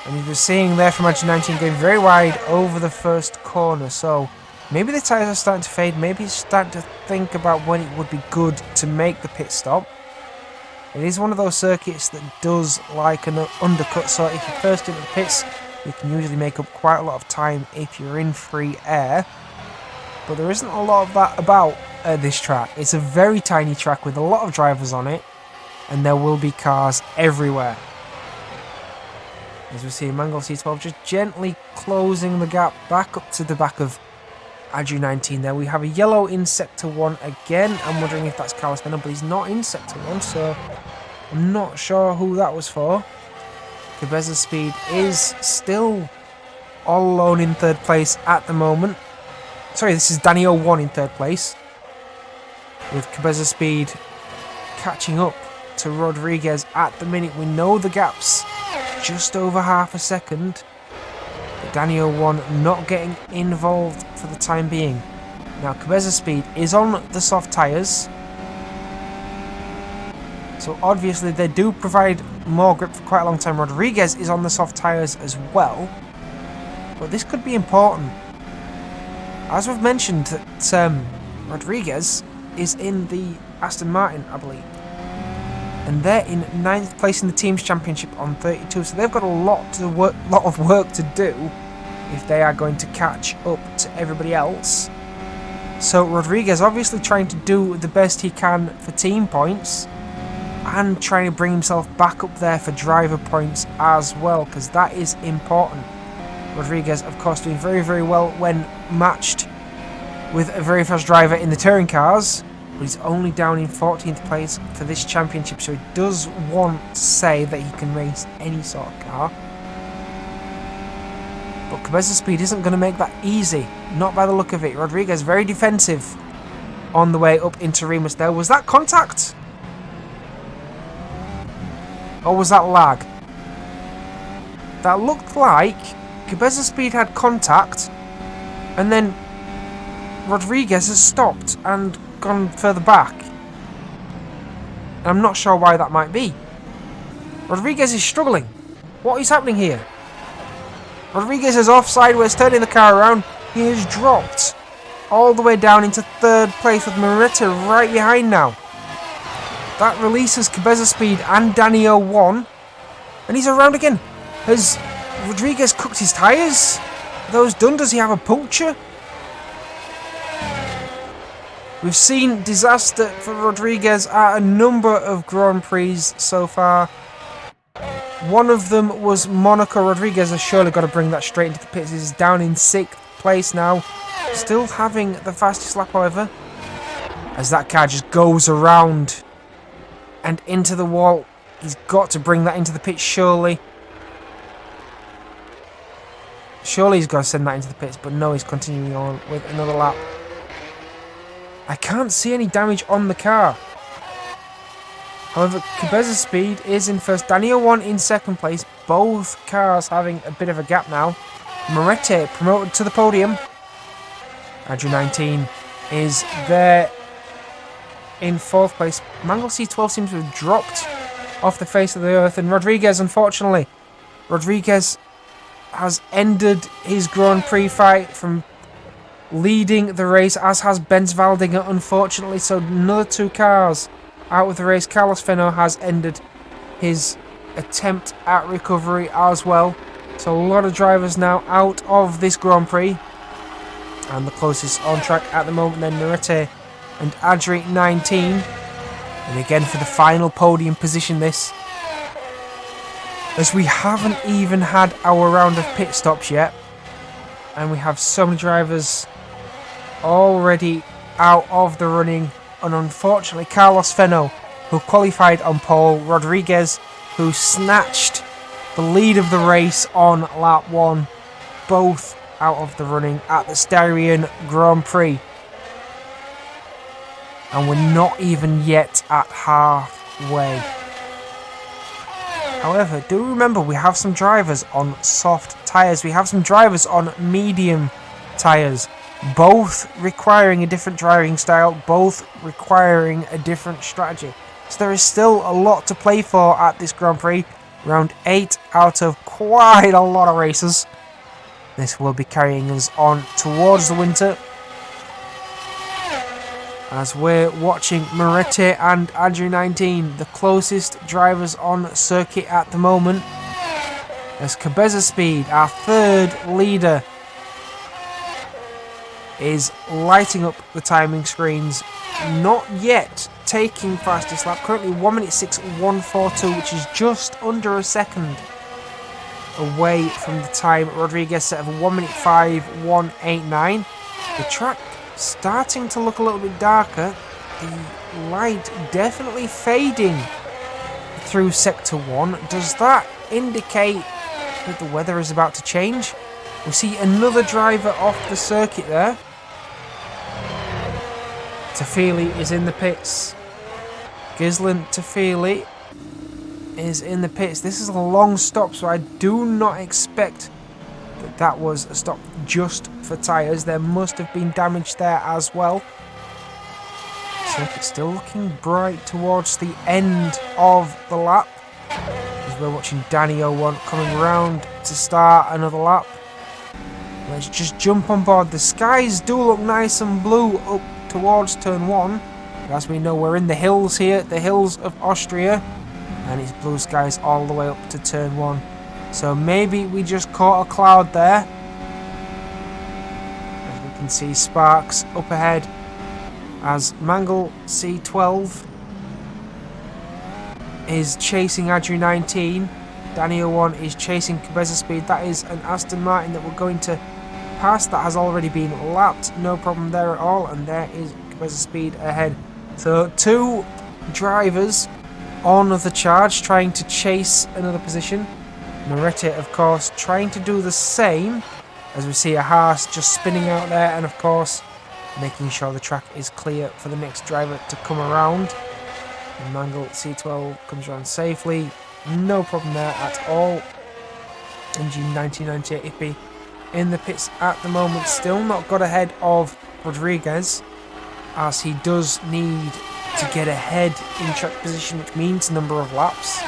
And you were seeing there from Adri 19 going very wide over the first corner, so maybe the tyres are starting to fade, maybe he's starting to think about when it would be good to make the pit stop. It is one of those circuits that does like an undercut, so if you're first into the pits, you can usually make up quite a lot of time if you're in free air. But there isn't a lot of that about this track. It's a very tiny track with a lot of drivers on it, and there will be cars everywhere. As we see Mangle C12 just gently closing the gap back up to the back of Adri 19 there. We have a yellow in Sector 1 again. I'm wondering if that's Carlos Fenno, but he's not in Sector 1, so I'm not sure who that was for. Cabeza's speed is still all alone in third place at the moment. Sorry, this is Danny 01 in third place, with Cabeza's speed catching up to Rodriguez at the minute. We know the gap's just over half a second. Daniel 1 not getting involved for the time being. Now, Cabeza Speed is on the soft tyres. So obviously they do provide more grip for quite a long time. Rodriguez is on the soft tyres as well. But this could be important. As we've mentioned, that Rodriguez is in the Aston Martin, I believe. And they're in 9th place in the Teams Championship on 32. So they've got a lot of work to do if they are going to catch up to everybody else. So Rodriguez obviously trying to do the best he can for team points. And trying to bring himself back up there for driver points as well. Because that is important. Rodriguez, of course, doing very, very well when matched with a very fast driver in the touring cars. But he's only down in 14th place for this championship, so he does want to say that he can race any sort of car. But Cabeza Speed isn't going to make that easy, not by the look of it. Rodriguez very defensive on the way up into Remus there. Was that contact? Or was that lag? That looked like Cabeza Speed had contact, and then Rodriguez has stopped and gone further back. I'm not sure why that might be. Rodriguez is struggling. What is happening here? Rodriguez is off sideways, turning the car around. He has dropped all the way down into 3rd place with Morita right behind now. That releases Cabeza Speed and Daniel 1. And he's around again. Has Rodriguez cooked his tyres? Are those done? Does he have a puncture? We've seen disaster for Rodriguez at a number of Grand Prix so far. One of them was Monaco. Rodriguez has surely got to bring that straight into the pits. He's down in 6th place now. Still having the fastest lap, however. As that car just goes around and into the wall. He's got to bring that into the pits, surely. Surely he's got to send that into the pits, but no, he's continuing on with another lap. I can't see any damage on the car. However, Cabeza Speed is in first. Daniel 1 in 2nd place. Both cars having a bit of a gap now. Morita promoted to the podium. Andrew 19 is there in 4th place. Mangle C12 seems to have dropped off the face of the earth. And Rodriguez, unfortunately, Rodriguez has ended his Grand Prix fight from leading the race, as has Benz Valdinger, unfortunately. So another 2 cars out of the race. Carlos Fenno has ended his attempt at recovery as well. So a lot of drivers now out of this Grand Prix. And the closest on track at the moment then Morita and Adri 19. And again for the final podium position this. As we haven't even had our round of pit stops yet. And we have so many drivers already out of the running. And unfortunately Carlos Fenno, who qualified on pole, Rodriguez, who snatched the lead of the race on lap 1, both out of the running at the Styrian Grand Prix. And we're not even yet at halfway. However, do remember we have some drivers on soft tyres. We have some drivers on medium tyres. Both requiring a different driving style. Both requiring a different strategy. So there is still a lot to play for at this Grand Prix. Round 8 out of quite a lot of races. This will be carrying us on towards the winter. As we're watching Morita and Andrew 19, the closest drivers on circuit at the moment. As Cabeza Speed, our 3rd leader, is lighting up the timing screens. Not yet taking fastest lap. Currently 1:06.142, which is just under a second away from the time Rodriguez set of 1:05.189. The track starting to look a little bit darker. The light definitely fading through sector 1. Does that indicate that the weather is about to change? We see another driver off the circuit there. Tafili is in the pits. Gisland Tafili is in the pits. This is a long stop, so I do not expect that That was a stop just for tyres. There must have been damage there as well. Circuit still looking bright towards the end of the lap. As we're watching Danny01 coming round to start another lap. Let's just jump on board. The skies do look nice and blue up towards turn 1. As we know, we're in the hills here, the hills of Austria. And it's blue skies all the way up to turn 1. So maybe we just caught a cloud there. As we can see sparks up ahead as Mangle C12 is chasing Adri 19. Danny01 is chasing Cabeza Speed. That is an Aston Martin that we're going to pass. That has already been lapped. No problem there at all. And there is Cabeza Speed ahead. So 2 drivers on the charge trying to chase another position. Moretti, of course, trying to do the same, as we see a Haas just spinning out there, and of course making sure the track is clear for the next driver to come around. And Mangle C12 comes around safely, no problem there at all. MG 1998 Ippy in the pits at the moment, still not got ahead of Rodriguez, as he does need to get ahead in track position, which means number of laps.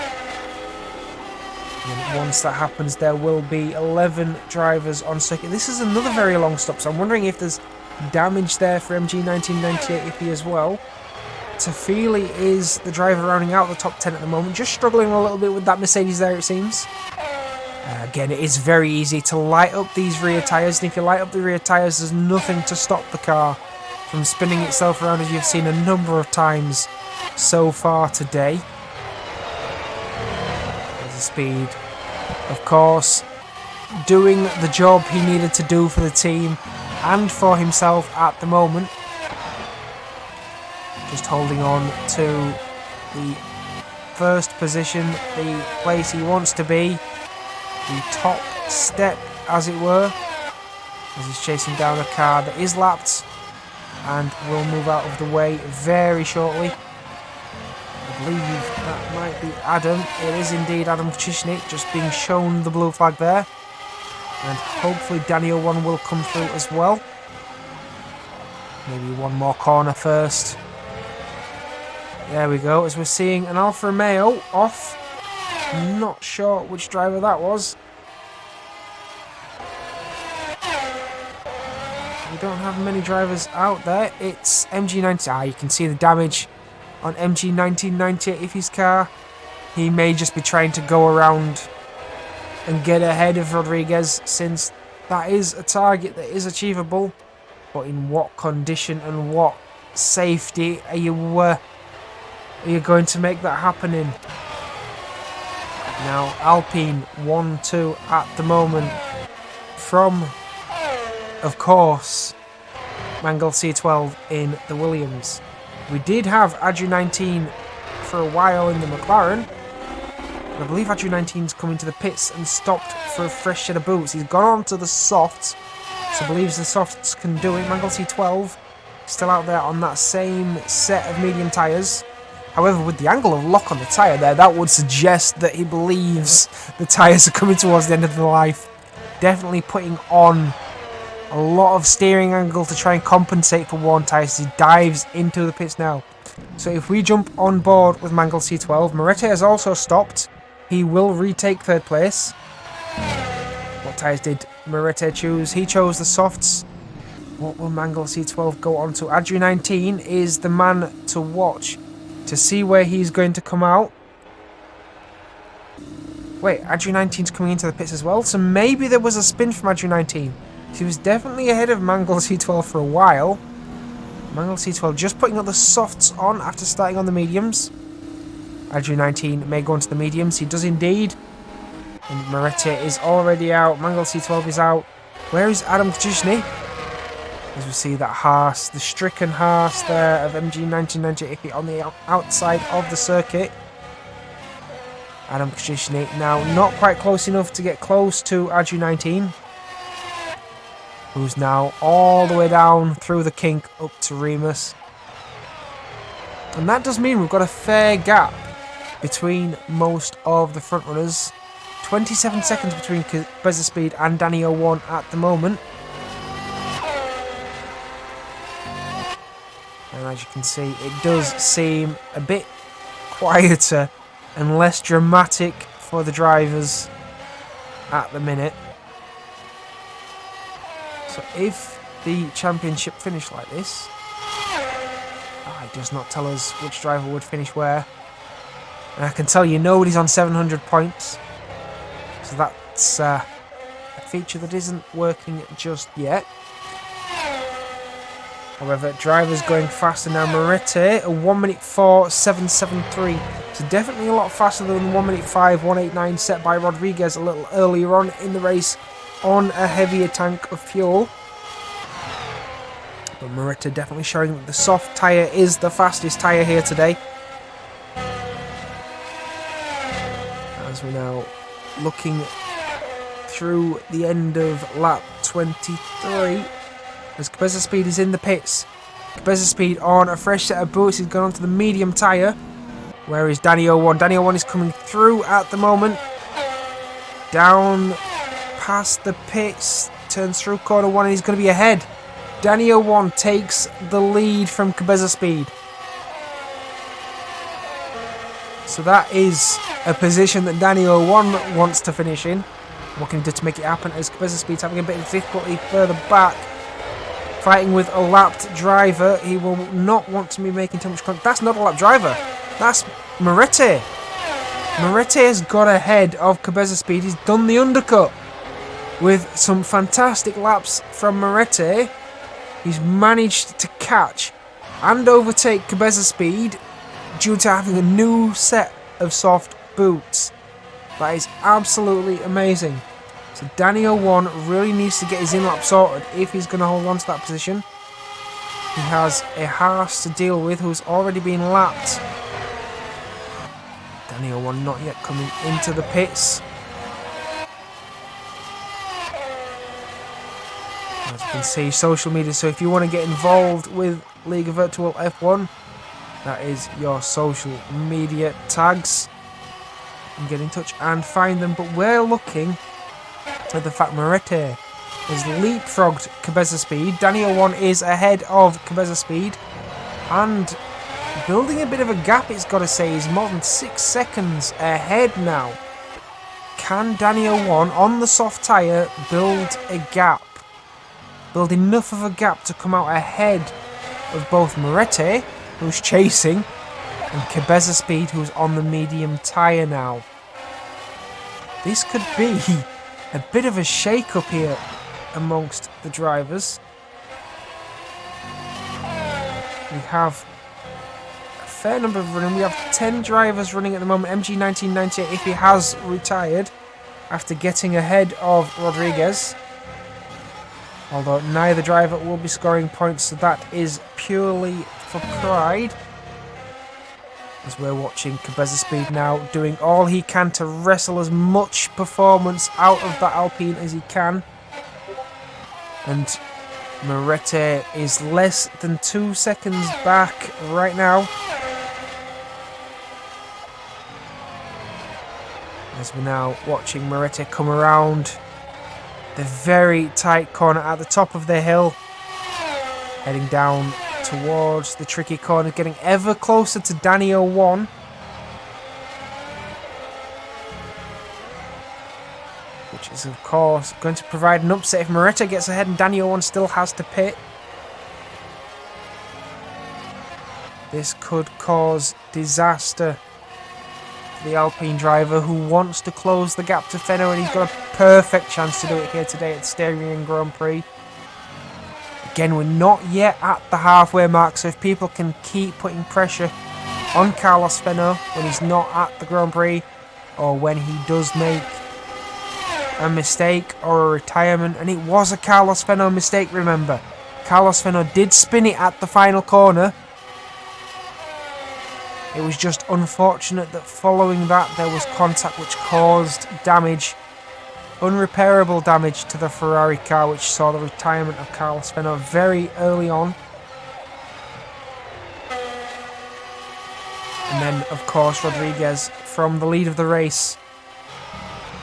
And once that happens, there will be 11 drivers on circuit. This is another very long stop, so I'm wondering if there's damage there for MG 1998 Ippy as well. Tafili is the driver rounding out the top 10 at the moment, just struggling a little bit with that Mercedes there, it seems. Again, it is very easy to light up these rear tyres, and if you light up the rear tyres, there's nothing to stop the car from spinning itself around, as you've seen a number of times so far today. Speed, of course, doing the job he needed to do for the team and for himself at the moment. Just holding on to the first position, the place he wants to be, the top step as it were, as he's chasing down a car that is lapped and will move out of the way very shortly. I believe that might be Adam. It is indeed Adam Kcichnik, just being shown the blue flag there. And hopefully Danny01 will come through as well. Maybe one more corner first. There we go, as we're seeing an Alfa Romeo off. Not sure which driver that was. We don't have many drivers out there. It's MG90. You can see the damage on MG 1998 Iffy's car. He may just be trying to go around and get ahead of Rodriguez, since that is a target that is achievable. But in what condition and what safety are you going to make that happen in? Now Alpine 1-2 at the moment from, of course, Mangle C12 in the Williams. We did have Adri 19 for a while in the McLaren. I believe Adri 19's come into the pits and stopped for a fresh set of boots. He's gone on to the softs, so believes the softs can do it. Mangle C12 still out there on that same set of medium tyres. However, with the angle of lock on the tyre there, that would suggest that he believes the tyres are coming towards the end of their life. Definitely putting on a lot of steering angle to try and compensate for worn tyres as he dives into the pits now. So if we jump on board with Mangle C12, Moretti has also stopped. He will retake third place. What tyres did Moretti choose? He chose the softs. What will Mangle C12 go on to? Adri 19 is the man to watch to see where he's going to come out. Wait, Adri 19's coming into the pits as well, so maybe there was a spin from Adri 19. He was definitely ahead of Mangle C12 for a while. Mangle C12 just putting up the softs on after starting on the mediums. Adri 19 may go into the mediums. He does indeed. And Moretti is already out. Mangle C12 is out. Where is Adam Kcichnik? As we see that Haas, the stricken Haas there of MG 1998 on the outside of the circuit. Adam Kcichnik now not quite close enough to get close to Adri 19. Who's now all the way down through the kink up to Remus. And that does mean we've got a fair gap between most of the front runners. 27 seconds between Cabeza and Danny 01 at the moment. And as you can see, it does seem a bit quieter and less dramatic for the drivers at the minute. So if the championship finished like this, it does not tell us which driver would finish where. And I can tell you nobody's on 700 points. So that's a feature that isn't working just yet. However, drivers going faster now. Moretti, a 1 minute 4.773. So definitely a lot faster than the 1 minute 5.189 set by Rodriguez a little earlier on in the race on a heavier tank of fuel. But Moretti definitely showing that the soft tyre is the fastest tyre here today. As we're now looking through the end of lap 23. As Cabeza is in the pits. Cabeza on a fresh set of boots. He's gone onto the medium tyre. Where is Danny 01? Danny 01 is coming through at the moment. Down past the pits. Turns through corner 1 and he's going to be ahead. Danny 01 takes the lead from Cabeza. So that is a position that Danny 01 wants to finish in. What can he do to make it happen as Cabeza having a bit of difficulty further back. Fighting with a lapped driver. He will not want to be making too much contact. That's not a lapped driver. That's Moretti. Moretti has got ahead of Cabeza. He's done the undercut. With some fantastic laps from Moretti. He's managed to catch and overtake Cabeza due to having a new set of soft boots. That is absolutely amazing. So Danny 01 really needs to get his in-lap sorted if he's going to hold on to that position. He has a Haas to deal with who's already been lapped. Danny 01 not yet coming into the pits. As you can see, social media. So if you want to get involved with League of Virtual F1, that is your social media tags. And get in touch and find them. But we're looking at the fact Moretti has leapfrogged Cabeza. Danny 01 is ahead of Cabeza and building a bit of a gap, it's got to say. He's more than 6 seconds ahead now. Can Danny 01 on the soft tyre build a gap? Build enough of a gap to come out ahead of both Moretti, who's chasing, and Cabeza who's on the medium tyre now. This could be a bit of a shake-up here amongst the drivers. We have a fair number of running. We have 10 drivers running at the moment. MG1998, if he has retired after getting ahead of Rodriguez. Although neither driver will be scoring points, so that is purely for pride. As we're watching Cabeza now doing all he can to wrestle as much performance out of that Alpine as he can. And Moretti is less than 2 seconds back right now. As we're now watching Moretti come around the very tight corner at the top of the hill. Heading down towards the tricky corner, getting ever closer to Danny 01. Which is, of course, going to provide an upset if Moretti gets ahead and Danny 01 still has to pit. This could cause disaster for the Alpine driver who wants to close the gap to Fenno, and he's got a perfect chance to do it here today at the Styrian Grand Prix. Again, we're not yet at the halfway mark, so if people can keep putting pressure on Carlos Fenno when he's not at the Grand Prix, or when he does make a mistake or a retirement, and it was a Carlos Fenno mistake, remember. Carlos Fenno did spin it at the final corner. It was just unfortunate that following that there was contact which caused damage, unrepairable damage to the Ferrari car, which saw the retirement of Carlos Fenno very early on. And then, of course, Rodriguez from the lead of the race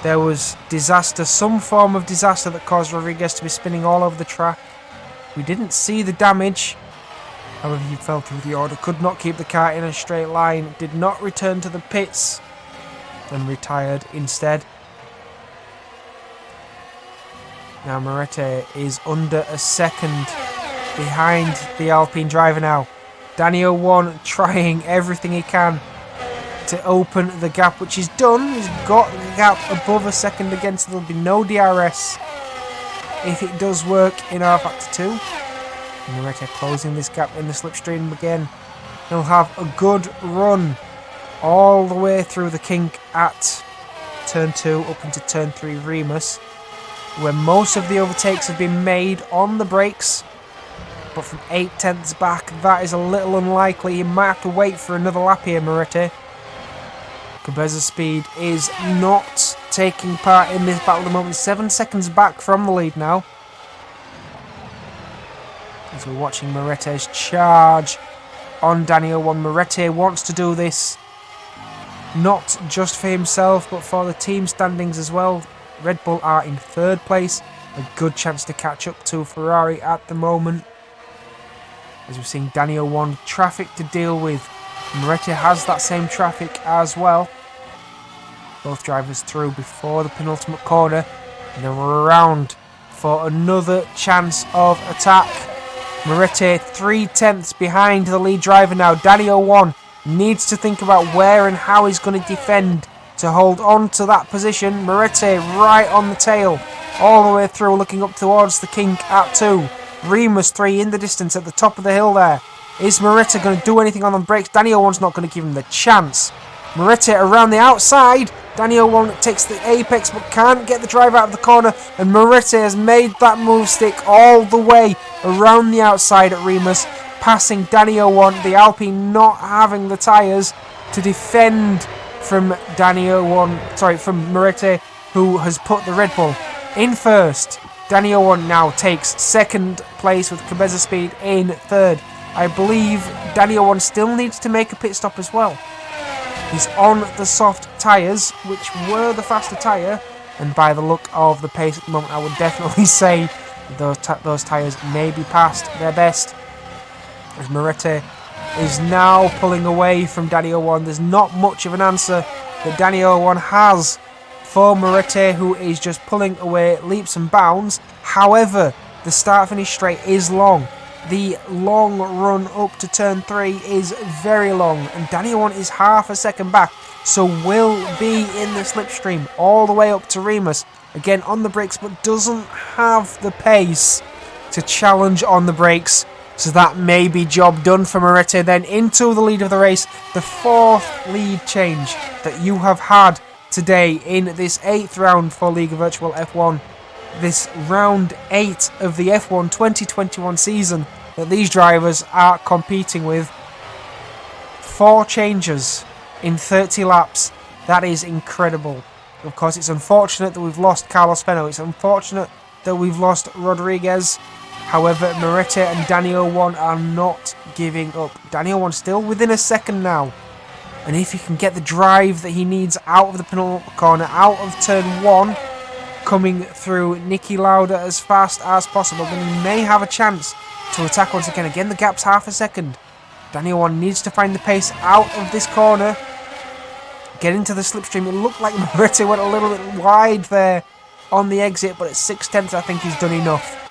there was disaster, some form of disaster that caused Rodriguez to be spinning all over the track. We didn't see the damage. However, he fell through the order, could not keep the car in a straight line, did not return to the pits, and retired instead. Now Moretti is under a second behind the Alpine driver now. Daniel 1 trying everything he can to open the gap, which he's done. He's got the gap above a second again, so there'll be no DRS if it does work in R Factor 2. Moretti closing this gap in the slipstream again. He'll have a good run all the way through the kink at turn 2 up into turn 3 Remus, where most of the overtakes have been made on the brakes. But from 8/10 back, that is a little unlikely. He might have to wait for another lap here, Moretti. Cabezas Speed is not taking part in this battle at the moment. 7 seconds back from the lead now. As we're watching Moretti's charge on Daniel 1. Moretti wants to do this not just for himself, but for the team standings as well. Red Bull are in 3rd place. A good chance to catch up to Ferrari at the moment. As we're seeing Daniel 1 traffic to deal with. Moretti has that same traffic as well. Both drivers through before the penultimate corner. And then we're around for another chance of attack. Moretti 3/10 behind the lead driver now. Daniel 1 needs to think about where and how he's going to defend to hold on to that position. Moretti right on the tail, all the way through, looking up towards the kink at 2. Remus 3 in the distance at the top of the hill there. Is Moretti going to do anything on the brakes? Daniel 1's not going to give him the chance. Moretti around the outside. Daniel 1 takes the apex but can't get the drive out of the corner. And Moretti has made that move stick all the way around the outside at Remus, passing Daniel 1. The Alpine not having the tyres to defend from from Moretti, who has put the Red Bull in first. Daniel 1 now takes 2nd place with Cabezas Speed in 3rd. I believe Daniel 1 still needs to make a pit stop as well. He's on the soft tyres, which were the faster tyre, and by the look of the pace at the moment, I would definitely say those tyres may be past their best. As Moretti is now pulling away from Daniel 1. There's not much of an answer that Daniel 1 has for Moretti, who is just pulling away leaps and bounds. However, the start-finish straight is long. The long run up to turn 3 is very long, and Daniel 1 is half a second back, so will be in the slipstream all the way up to Remus. Again on the brakes, but doesn't have the pace to challenge on the brakes. So that may be job done for Moretti. Then into the lead of the race, the 4th lead change that you have had today in this 8th round for Liga Virtual F1. This round 8 of the F1 2021 season that these drivers are competing with. 4 changes in 30 laps. That is incredible. Of course, it's unfortunate that we've lost Carlos Fenno. It's unfortunate that we've lost Rodriguez. However, Moretti and Daniel 1 are not giving up. Daniel 1 still within a second now. And if he can get the drive that he needs out of the penultimate corner, out of turn 1, coming through Niki Lauda as fast as possible, then he may have a chance to attack once again. Again, the gap's half a second. Daniel 1 needs to find the pace out of this corner. Get into the slipstream. It looked like Moretti went a little bit wide there on the exit, but at 6/10 I think he's done enough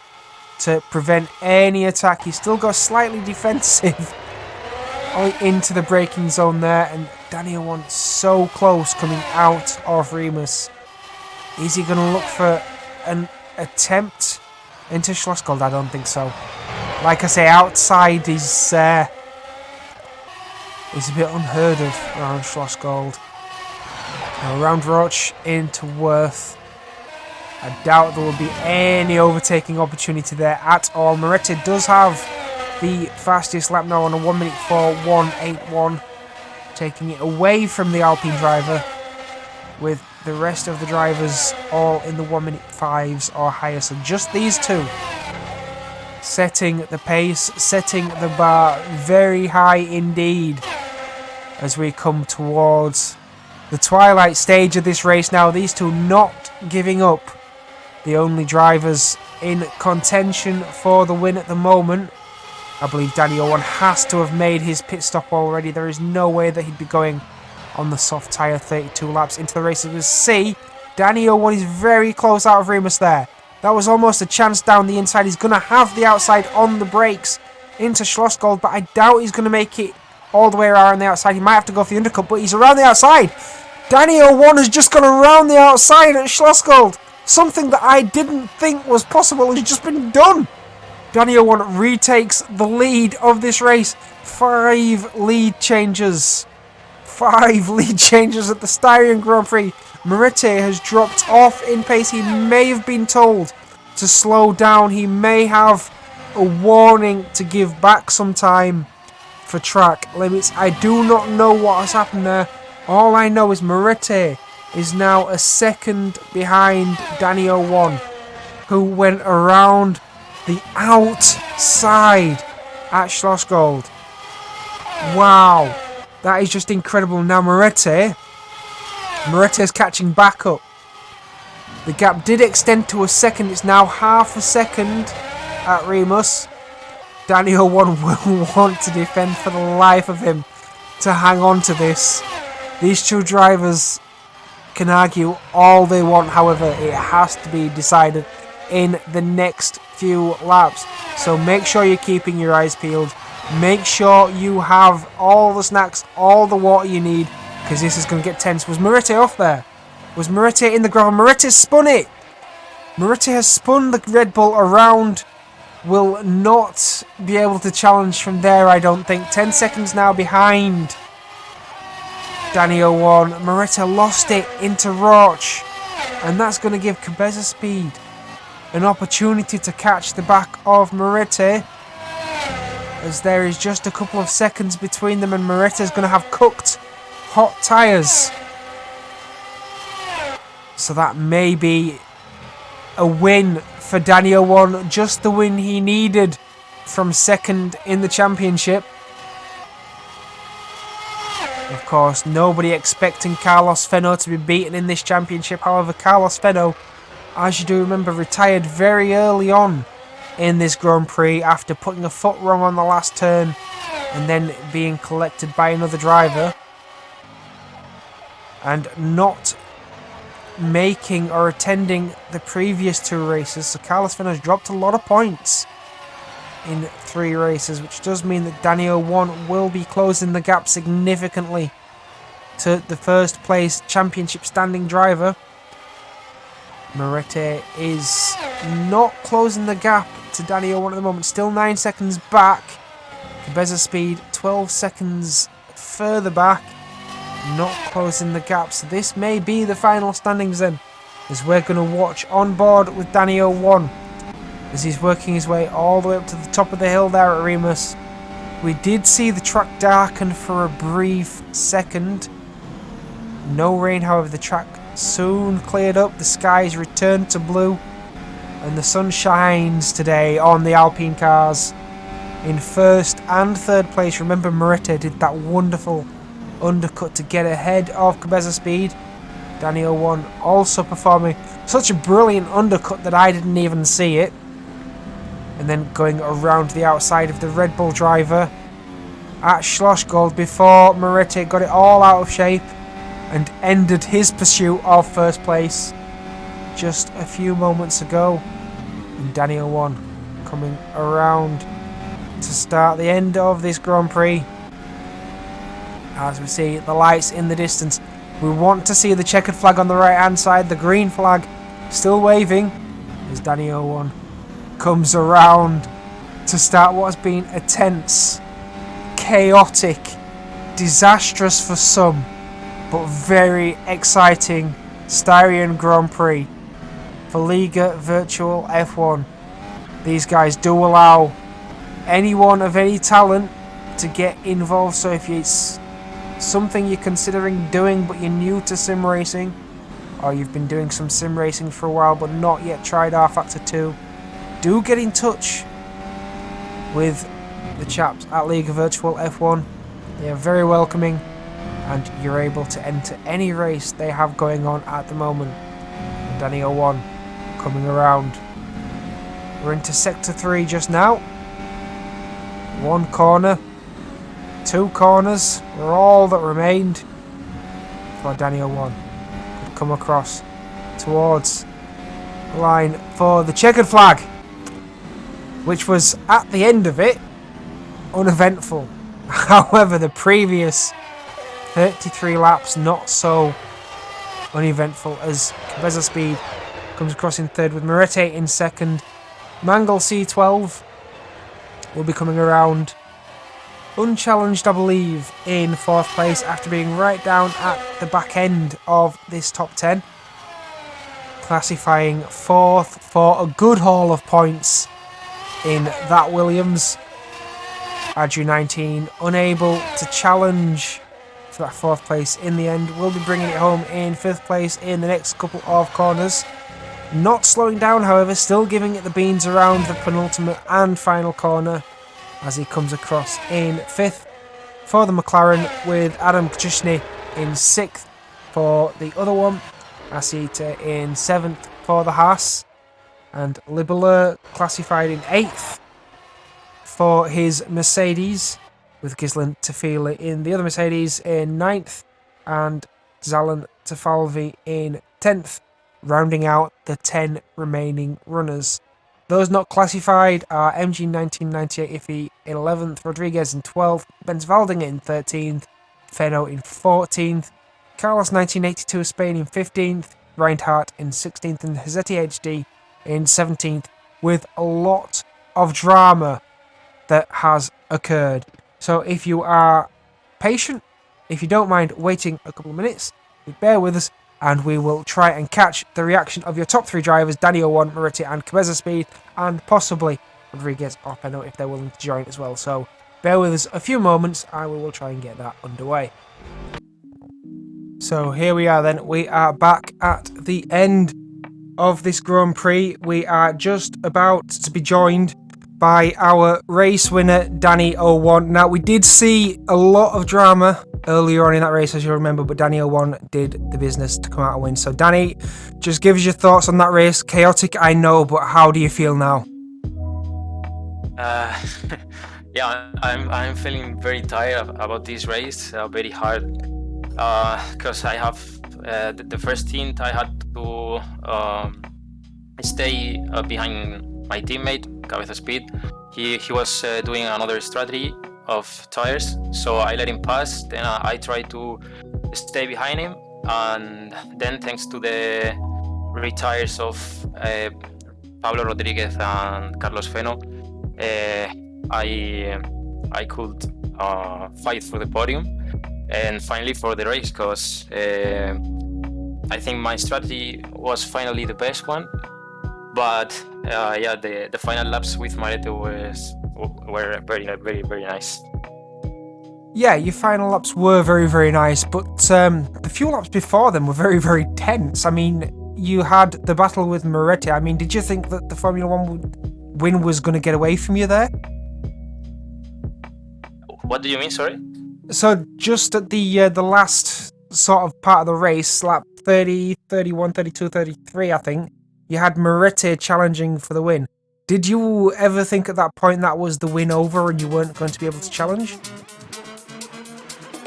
to prevent any attack. He's still got slightly defensive into the braking zone there, and Daniel 1 so close coming out of Remus. Is he going to look for an attempt into Schlossgold? I don't think so. Like I say, outside is a bit unheard of around Schlossgold. Now around Roche into Worth. I doubt there will be any overtaking opportunity there at all. Moretti does have the fastest lap now on a 1:04.181, taking it away from the Alpine driver, with the rest of the drivers all in the 1:05s or higher. So just these two setting the pace, setting the bar very high indeed as we come towards the twilight stage of this race now. These two not giving up. The only drivers in contention for the win at the moment. I believe Danny Owen has to have made his pit stop already. There is no way that he'd be going on the soft tyre 32 laps into the race. As we see, Danny Owen is very close out of Remus there. That was almost a chance down the inside. He's going to have the outside on the brakes into Schlossgold, but I doubt he's going to make it all the way around the outside. He might have to go for the undercut, but he's around the outside. Danny Owen has just gone around the outside at Schlossgold. Something that I didn't think was possible has just been done. Danny Owen retakes the lead of this race. 5 lead changes. 5 lead changes at the Styrian Grand Prix. Moretti has dropped off in pace. He may have been told to slow down. He may have a warning to give back some time for track limits. I do not know what has happened there. All I know is Moretti is now a second behind Danny Owen, who went around the outside at Schlossgold. Wow, that is just incredible. Now Moretti is catching back up. The gap did extend to a second. It's now half a second at Remus. Danny Owen will want to defend for the life of him to hang on to this. These two drivers can argue all they want, however, it has to be decided in the next few laps. So make sure you're keeping your eyes peeled. Make sure you have all the snacks, all the water you need, because this is going to get tense. Was Moretti off there? Was Moretti in the gravel? Moretti spun it! Moretti has spun the Red Bull around. Will not be able to challenge from there, I don't think. 10 seconds now behind Danny Owen. Moretti lost it into Roach, and that's going to give Cabeza Speed an opportunity to catch the back of Moretti, as there is just a couple of seconds between them, and Moretti is going to have cooked hot tyres. So that may be a win for Danny Owen, just the win he needed from second in the championship. Of course, nobody expecting Carlos Fenno to be beaten in this championship. However, Carlos Fenno, as you do remember, retired very early on in this Grand Prix after putting a foot wrong on the last turn and then being collected by another driver and not making or attending the previous 2 races. So Carlos Fenno has dropped a lot of points in 3 races, which does mean that Danny Owen will be closing the gap significantly to the first place championship standing driver. Moretti is not closing the gap to Danny Owen at the moment, still 9 seconds back. Cabeza Speed 12 seconds further back, not closing the gap. So this may be the final standings then, as we're going to watch on board with Danny Owen as he's working his way all the way up to the top of the hill there at Remus. We did see the track darken for a brief second. No rain, however, the track soon cleared up. The skies returned to blue, and the sun shines today on the Alpine cars. In first and third place, remember Moretti did that wonderful undercut to get ahead of Cabeza Speed. Danny Owen also performing such a brilliant undercut that I didn't even see it, and then going around the outside of the Red Bull driver at Schlossgold before Moretti got it all out of shape and ended his pursuit of first place just a few moments ago. And Danny Owen coming around to start the end of this Grand Prix. As we see the lights in the distance, we want to see the checkered flag on the right hand side, the green flag still waving as Danny Owen comes around to start what has been a tense, chaotic, disastrous for some, but very exciting Styrian Grand Prix for Liga Virtual F1. These guys do allow anyone of any talent to get involved, so if it's something you're considering doing but you're new to sim racing, or you've been doing some sim racing for a while but not yet tried R-Factor 2, do get in touch with the chaps at Liga Virtual F1. They are very welcoming and you're able to enter any race they have going on at the moment. And Danny 01 coming around. We're into Sector 3 just now. 1 corner, 2 corners were all that remained for Danny 01. Could come across towards the line for the checkered flag, which was at the end of it uneventful. However, the previous 33 laps not so uneventful, as Cabeza Speed comes across in third with Moretti in second. Mangle C12 will be coming around unchallenged, I believe, in fourth place after being right down at the back end of this top 10. Classifying fourth for a good haul of points in that Williams. Adju 19 unable to challenge for that fourth place in the end. Will be bringing it home in fifth place in the next couple of corners. Not slowing down, however, still giving it the beans around the penultimate and final corner as he comes across in fifth for the McLaren, with Adam Kachishny in sixth for the other one, Asita in seventh for the Haas, and Libeleur classified in eighth for his Mercedes, with Gisland Tafila in the other Mercedes in ninth, and Zalan Tafalvi in 10th. Rounding out the 10 remaining runners. Those not classified are MG 1998 Iffy in 11th, Rodriguez in 12th, Benz Valding in 13th, Feno in 14th, Carlos 1982 of Spain in 15th, Reinhardt in 16th, and Hazeti HD in 17th, with a lot of drama that has occurred. So if you are patient, if you don't mind waiting a couple of minutes, bear with us, and we will try and catch the reaction of your top 3 drivers, Danny 01, Moretti and Cabeza Speed, and possibly Rodriguez or Peno if they're willing to join as well. So bear with us a few moments and we will try and get that underway. So here we are then, we are back at the end of this Grand Prix. We are just about to be joined by our race winner, Danny 01. Now, we did see a lot of drama earlier on in that race, as you remember, but Danny 01 did the business to come out and win. So, Danny, just give us your thoughts on that race. Chaotic, I know, but how do you feel now? Yeah, I'm feeling very tired about this race, very hard, because I have the first stint I had to stay behind my teammate, Cabeza Speed. He was doing another strategy of tires, so I let him pass. Then I tried to stay behind him, and then thanks to the retires of Pablo Rodriguez and Carlos Feno, I could fight for the podium and finally for the race, because I think my strategy was finally the best one. But yeah, the final laps with Moretti were very nice. Yeah, your final laps were very nice, but the few laps before them were very tense. I mean, you had the battle with Moretti. I mean, did you think that the Formula 1 win was going to get away from you there? What do you mean, sorry? So just at the last sort of part of the race, lap 30, 31, 32, 33, I think, you had Moretti challenging for the win. Did you ever think at that point that was the win over and you weren't going to be able to challenge?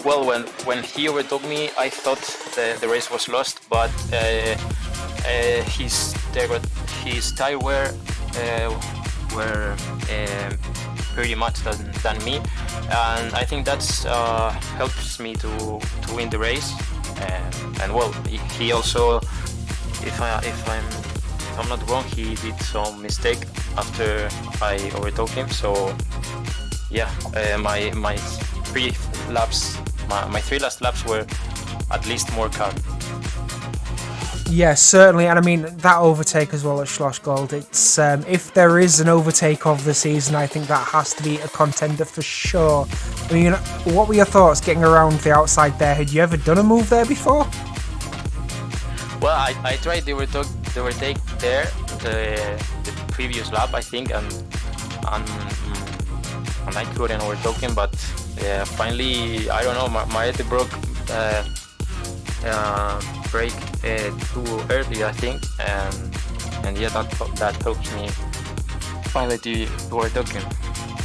Well, when he overtook me, I thought the race was lost, but his tire were pretty much than me, and I think that's helps me to win the race. And well, he also, if I'm not wrong, he did some mistake after I overtook him. So yeah, my 3 laps, my 3 last laps were at least more calm. Yes, certainly, and I mean that overtake as well at Schloss Gold. It's if there is an overtake of the season, I think that has to be a contender for sure. I mean, what were your thoughts getting around the outside there? Had you ever done a move there before? Well, I tried the overtake there, the previous lap, I think, and I couldn't overtake him. But finally, I don't know, Moretti broke brake too early, I think, and yeah, that helps me finally to overtake him.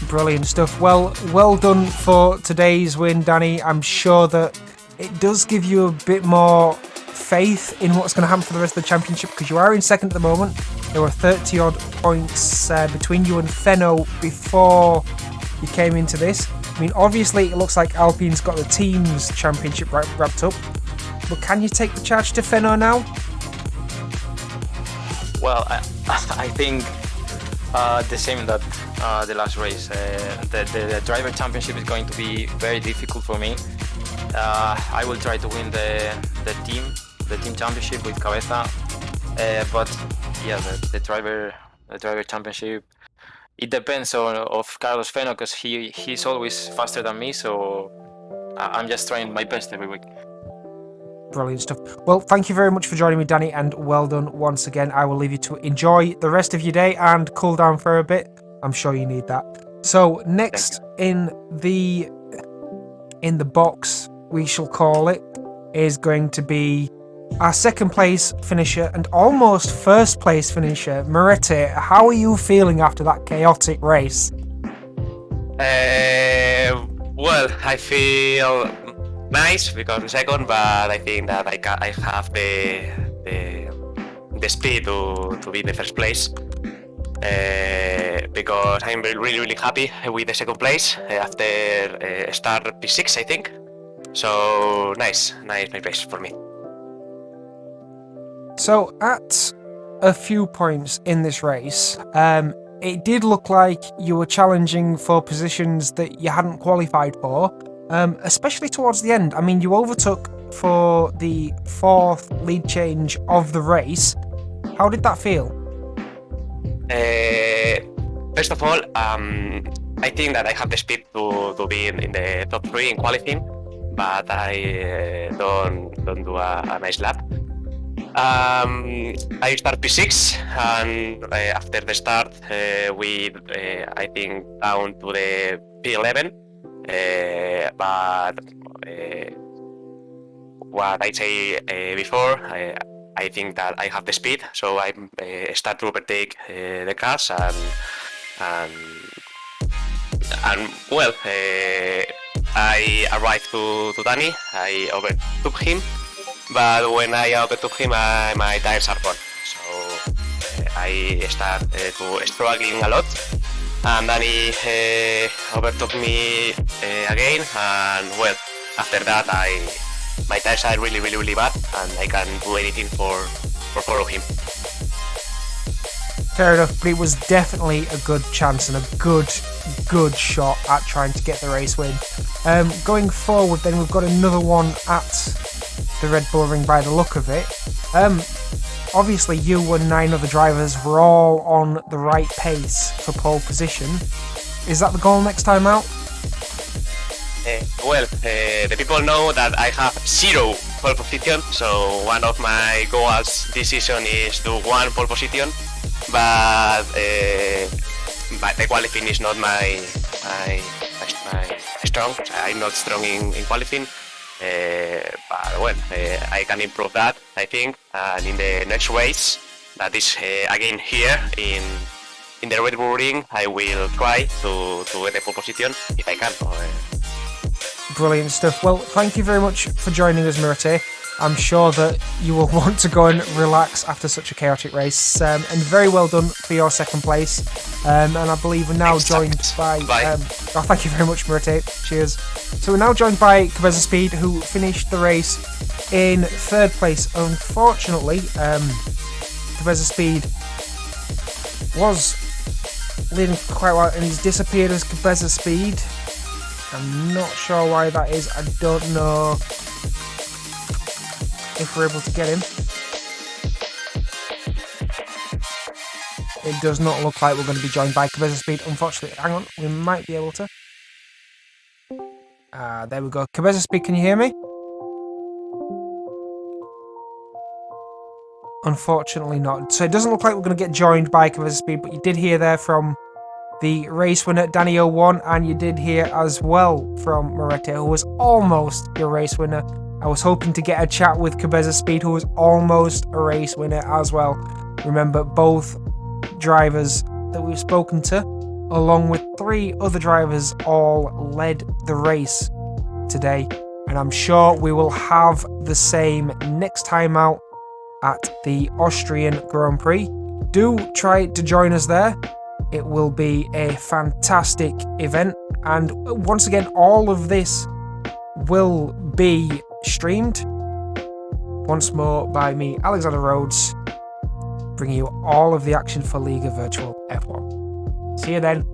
Brilliant stuff. Well done for today's win, Danny. I'm sure that it does give you a bit more faith in what's going to happen for the rest of the championship, because you are in second at the moment. There were 30 odd points between you and Fenno before you came into this. I mean, obviously it looks like Alpine's got the team's championship wrapped up, but can you take the charge to Fenno now? Well, I think the same that the last race. The driver championship is going to be very difficult for me. I will try to win the team championship with Cabeza, but yeah, the driver championship, it depends of Carlos Fenno, because he's always faster than me, so I'm just trying my best every week. Brilliant stuff. Well, thank you very much for joining me, Danny, and well done once again. I will leave you to enjoy the rest of your day and cool down for a bit. I'm sure you need that. So next in the box, we shall call it, is going to be our second place finisher and almost first place finisher, Moretti. How are you feeling after that chaotic race? Well, I feel nice because I'm second, but I think that I have the speed to be in the first place. Because I'm really happy with the second place after start P6, I think. So nice race for me. So at a few points in this race, it did look like you were challenging for positions that you hadn't qualified for, especially towards the end. I mean, you overtook for the fourth lead change of the race. How did that feel? First of all, I think that I have the speed to be in the top 3 in qualifying, but I don't do a nice lap. I start P6, and after the start we I think down to the P11, but what I say before, I think that I have the speed, so I start to overtake the cars, and well, I arrived to Danny. I overtook him, but when I overtook him, my tires are gone, so I start to struggling a lot, and Danny overtook me again, and well, after that my tires are really bad, and I can't do anything for follow him. Fair enough, but it was definitely a good chance and a good shot at trying to get the race win. Going forward then, we've got another one at the Red Bull Ring by the look of it. Obviously you and 9 other drivers were all on the right pace for pole position. Is that the goal next time out? Well, the people know that I have 0 pole position, so one of my goals this season is to 1 pole position, but the qualifying is not my strong. I'm not strong in qualifying, but well, I can improve that, I think, and in the next race, that is again here in the Red Bull Ring, I will try to get the pole position if I can. Brilliant stuff. Well, thank you very much for joining us, Moretti. I'm sure that you will want to go and relax after such a chaotic race. And very well done for your second place. And I believe we're now joined by... thank you very much, Moretti. Cheers. So we're now joined by Cabeza Speed, who finished the race in third place. Unfortunately, Cabeza Speed was leading for quite a while, and he's disappeared as Cabeza Speed. I'm not sure why that is. I don't know if we're able to get him. It does not look like we're going to be joined by Cabeza Speed, unfortunately. Hang on, we might be able to. There we go. Cabeza Speed, can you hear me? Unfortunately not. So it doesn't look like we're going to get joined by Cabeza Speed, but you did hear there from the race winner, Danny 01, and you did hear as well from Moretti, who was almost your race winner. I was hoping to get a chat with Cabeza Speed, who was almost a race winner as well. Remember, both drivers that we've spoken to, along with 3 other drivers, all led the race today. And I'm sure we will have the same next time out at the Austrian Grand Prix. Do try to join us there. It will be a fantastic event. And once again, all of this will be streamed once more by me, Alexander Rhodes, bringing you all of the action for Liga Virtual F1. See you then.